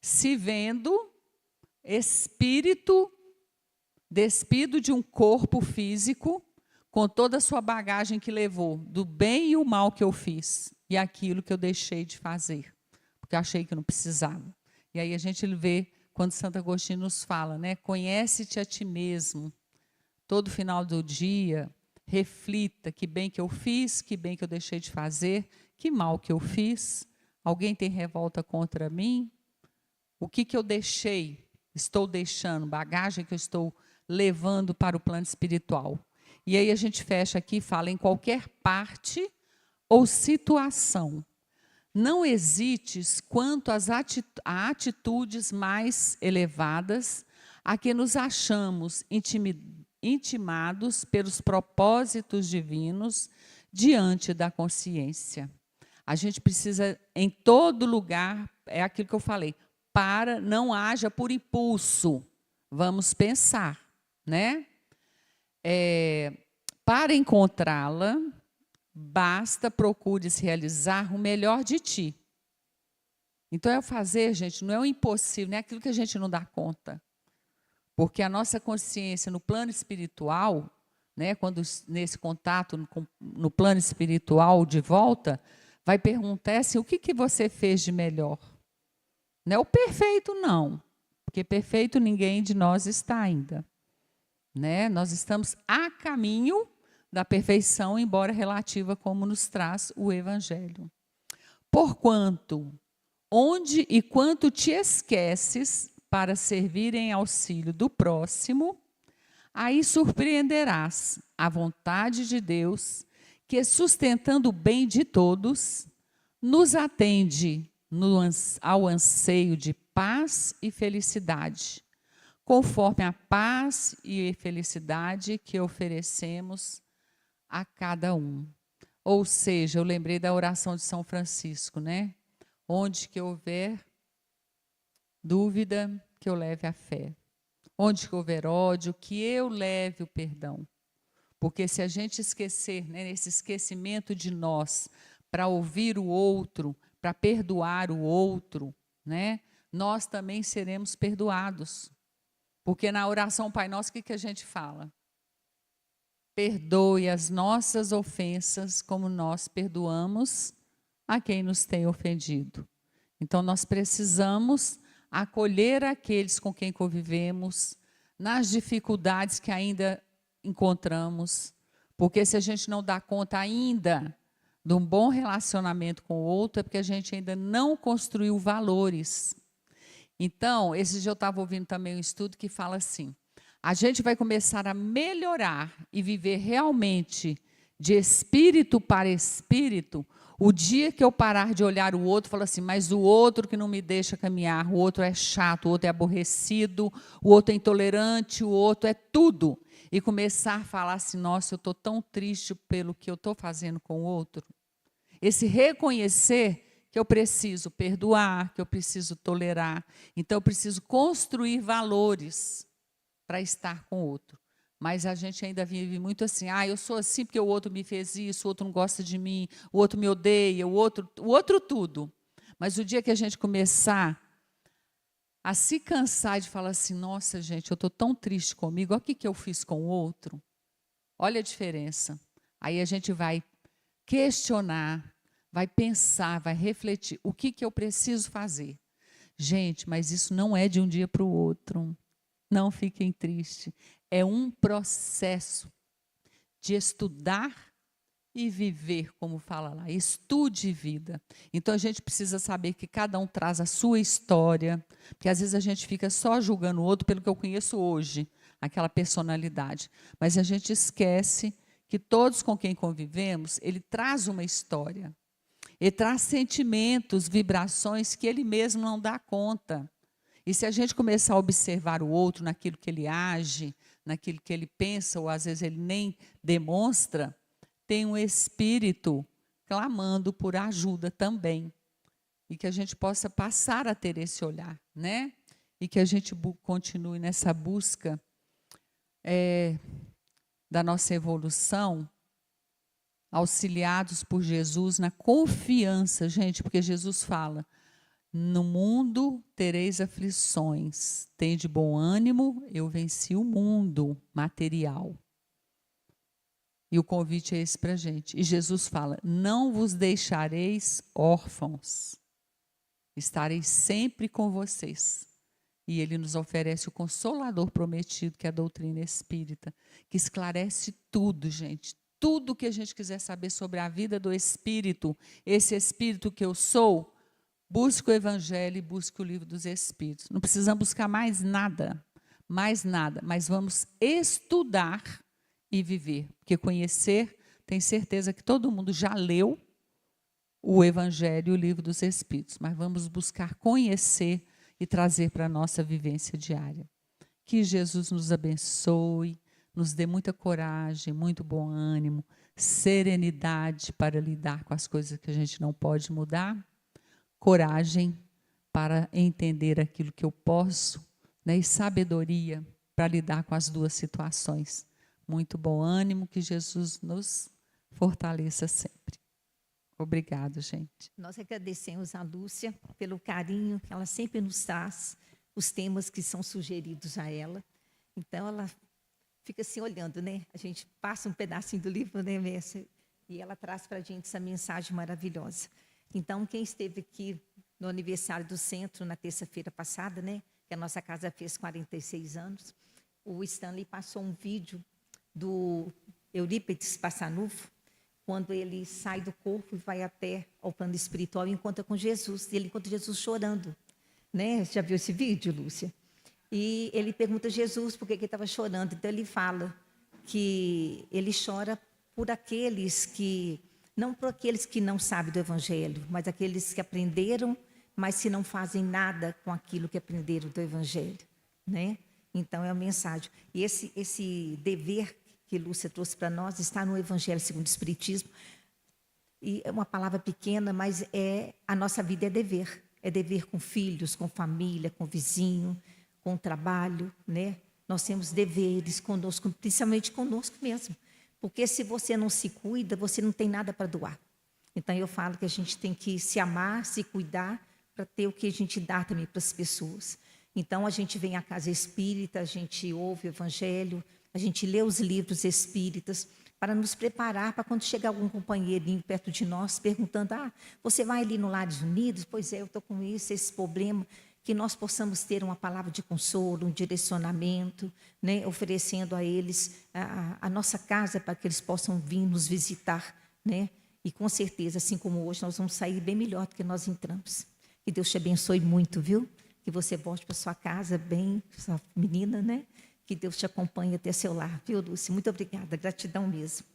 se vendo espírito despido de um corpo físico, com toda a sua bagagem que levou, do bem e o mal que eu fiz, e aquilo que eu deixei de fazer, porque eu achei que eu não precisava. E aí a gente vê, quando Santo Agostinho nos fala, né? Conhece-te a ti mesmo. Todo final do dia, reflita que bem que eu fiz, que bem que eu deixei de fazer, que mal que eu fiz, alguém tem revolta contra mim? O que eu deixei, estou deixando, bagagem que eu estou levando para o plano espiritual. E aí a gente fecha aqui e fala em qualquer parte ou situação. Não hesites quanto às atitudes mais elevadas a que nos achamos intimados pelos propósitos divinos diante da consciência. A gente precisa, em todo lugar, é aquilo que eu falei, não haja por impulso, vamos pensar, né? Para encontrá-la, basta procures realizar o melhor de ti. Então, é o fazer, gente, não é o impossível, não é aquilo que a gente não dá conta. Porque a nossa consciência no plano espiritual, né, quando nesse contato no plano espiritual de volta, vai perguntar assim, o que você fez de melhor? Não é o perfeito, não. Porque perfeito ninguém de nós está ainda. Né? Nós estamos a caminho da perfeição, embora relativa, como nos traz o Evangelho. Porquanto, onde e quanto te esqueces para servir em auxílio do próximo, aí surpreenderás a vontade de Deus, que, sustentando o bem de todos, nos atende ao anseio de paz e felicidade, conforme a paz e felicidade que oferecemos a cada um. Ou seja, eu lembrei da oração de São Francisco, né? Onde que houver dúvida, que eu leve a fé. Onde que houver ódio, que eu leve o perdão. Porque se a gente esquecer, né, nesse esquecimento de nós, para ouvir o outro, para perdoar o outro, né, nós também seremos perdoados. Porque na oração Pai Nosso, o que a gente fala? Perdoe as nossas ofensas, como nós perdoamos a quem nos tem ofendido. Então, nós precisamos acolher aqueles com quem convivemos, nas dificuldades que ainda encontramos, porque se a gente não dá conta ainda de um bom relacionamento com o outro é porque a gente ainda não construiu valores. Então, esse dia eu estava ouvindo também um estudo que fala assim, a gente vai começar a melhorar e viver realmente de espírito para espírito, o dia que eu parar de olhar o outro e falar assim, mas o outro que não me deixa caminhar, o outro é chato, o outro é aborrecido, o outro é intolerante, o outro é tudo. E começar a falar assim, nossa, eu estou tão triste pelo que eu estou fazendo com o outro. Esse reconhecer que eu preciso perdoar, que eu preciso tolerar. Então, eu preciso construir valores para estar com o outro. Mas a gente ainda vive muito assim, eu sou assim porque o outro me fez isso, o outro não gosta de mim, o outro me odeia, o outro tudo. Mas o dia que a gente começar a se cansar de falar assim, nossa, gente, eu estou tão triste comigo, olha o que eu fiz com o outro. Olha a diferença. Aí a gente vai questionar, vai pensar, vai refletir, o que eu preciso fazer. Gente, mas isso não é de um dia para o outro. Não fiquem tristes. É um processo de estudar e viver, como fala lá, estude vida. Então, a gente precisa saber que cada um traz a sua história, porque às vezes a gente fica só julgando o outro pelo que eu conheço hoje, aquela personalidade. Mas a gente esquece que todos com quem convivemos, ele traz uma história. Ele traz sentimentos, vibrações que ele mesmo não dá conta. E se a gente começar a observar o outro naquilo que ele age, naquilo que ele pensa, ou às vezes ele nem demonstra, tem um espírito clamando por ajuda também. E que a gente possa passar a ter esse olhar, né? E que a gente continue nessa busca da nossa evolução, auxiliados por Jesus na confiança, gente, porque Jesus fala, no mundo tereis aflições, tende bom ânimo, eu venci o mundo material. E o convite é esse para a gente. E Jesus fala, não vos deixareis órfãos, estarei sempre com vocês. E ele nos oferece o Consolador prometido, que é a doutrina espírita, que esclarece tudo, gente. Tudo que a gente quiser saber sobre a vida do Espírito, esse Espírito que eu sou, busque o Evangelho e busque o Livro dos Espíritos. Não precisamos buscar mais nada, mas vamos estudar e viver. Porque conhecer, tem certeza que todo mundo já leu o Evangelho e o Livro dos Espíritos, mas vamos buscar conhecer e trazer para a nossa vivência diária. Que Jesus nos abençoe, nos dê muita coragem, muito bom ânimo, serenidade para lidar com as coisas que a gente não pode mudar, coragem para entender aquilo que eu posso, né, e sabedoria para lidar com as duas situações. Muito bom ânimo, que Jesus nos fortaleça sempre. Obrigado, gente. Nós agradecemos a Lúcia pelo carinho que ela sempre nos traz, os temas que são sugeridos a ela. Então, ela fica assim olhando, né? A gente passa um pedacinho do livro, né, Mestre? E ela traz para a gente essa mensagem maravilhosa. Então, quem esteve aqui no aniversário do centro, na terça-feira passada, né? Que a nossa casa fez 46 anos, o Stanley passou um vídeo do Eurípides Passanufo, quando ele sai do corpo e vai até ao plano espiritual e encontra com Jesus. E ele encontra Jesus chorando. Né? Você já viu esse vídeo, Lúcia? E ele pergunta a Jesus por que ele estava chorando. Então, ele fala que ele chora por aqueles que... Não por aqueles que não sabem do Evangelho, mas aqueles que aprenderam, mas que não fazem nada com aquilo que aprenderam do Evangelho. Né? Então, é a mensagem. E esse dever que Lúcia trouxe para nós está no Evangelho segundo o Espiritismo. E é uma palavra pequena, mas a nossa vida é dever. É dever com filhos, com família, com vizinho, com trabalho, né? Nós temos deveres conosco, principalmente conosco mesmo. Porque se você não se cuida, você não tem nada para doar. Então, eu falo que a gente tem que se amar, se cuidar, para ter o que a gente dá também para as pessoas. Então, a gente vem à casa espírita, a gente ouve o Evangelho, a gente lê os livros espíritas, para nos preparar para quando chegar algum companheirinho perto de nós, perguntando, você vai ali no Lares Unidos? Pois é, eu estou com esse problema, que nós possamos ter uma palavra de consolo, um direcionamento, né, oferecendo a eles a nossa casa para que eles possam vir nos visitar, né? E com certeza, assim como hoje, nós vamos sair bem melhor do que nós entramos. Que Deus te abençoe muito, viu? Que você volte para sua casa bem, sua menina, né? Que Deus te acompanhe até seu lar, viu, Dulce? Muito obrigada, gratidão mesmo.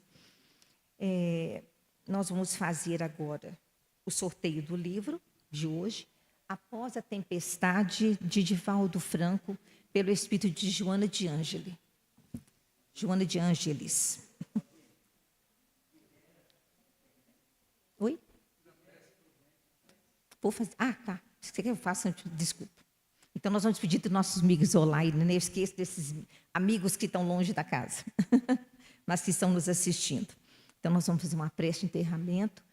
Nós vamos fazer agora o sorteio do livro de hoje, Após a Tempestade, de Divaldo Franco, pelo espírito de Joana de Ângeles. Joana de Ângeles. Oi? Vou fazer. Ah, tá. Você quer que eu faça? Desculpa. Então, nós vamos pedir dos nossos amigos online, né? Eu esqueço desses amigos que estão longe da casa, mas que estão nos assistindo. Então, nós vamos fazer uma prece de enterramento,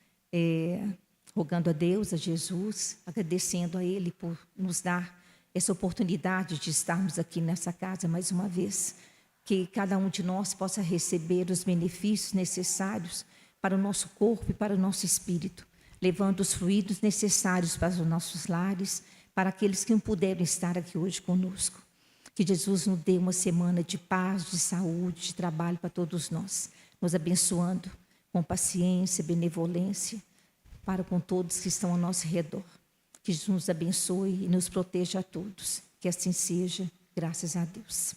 rogando a Deus, a Jesus, agradecendo a Ele por nos dar essa oportunidade de estarmos aqui nessa casa mais uma vez. Que cada um de nós possa receber os benefícios necessários para o nosso corpo e para o nosso espírito, levando os fluidos necessários para os nossos lares, para aqueles que não puderam estar aqui hoje conosco. Que Jesus nos dê uma semana de paz, de saúde, de trabalho para todos nós, nos abençoando com paciência, benevolência, para com todos que estão ao nosso redor. Que Jesus nos abençoe e nos proteja a todos. Que assim seja, graças a Deus.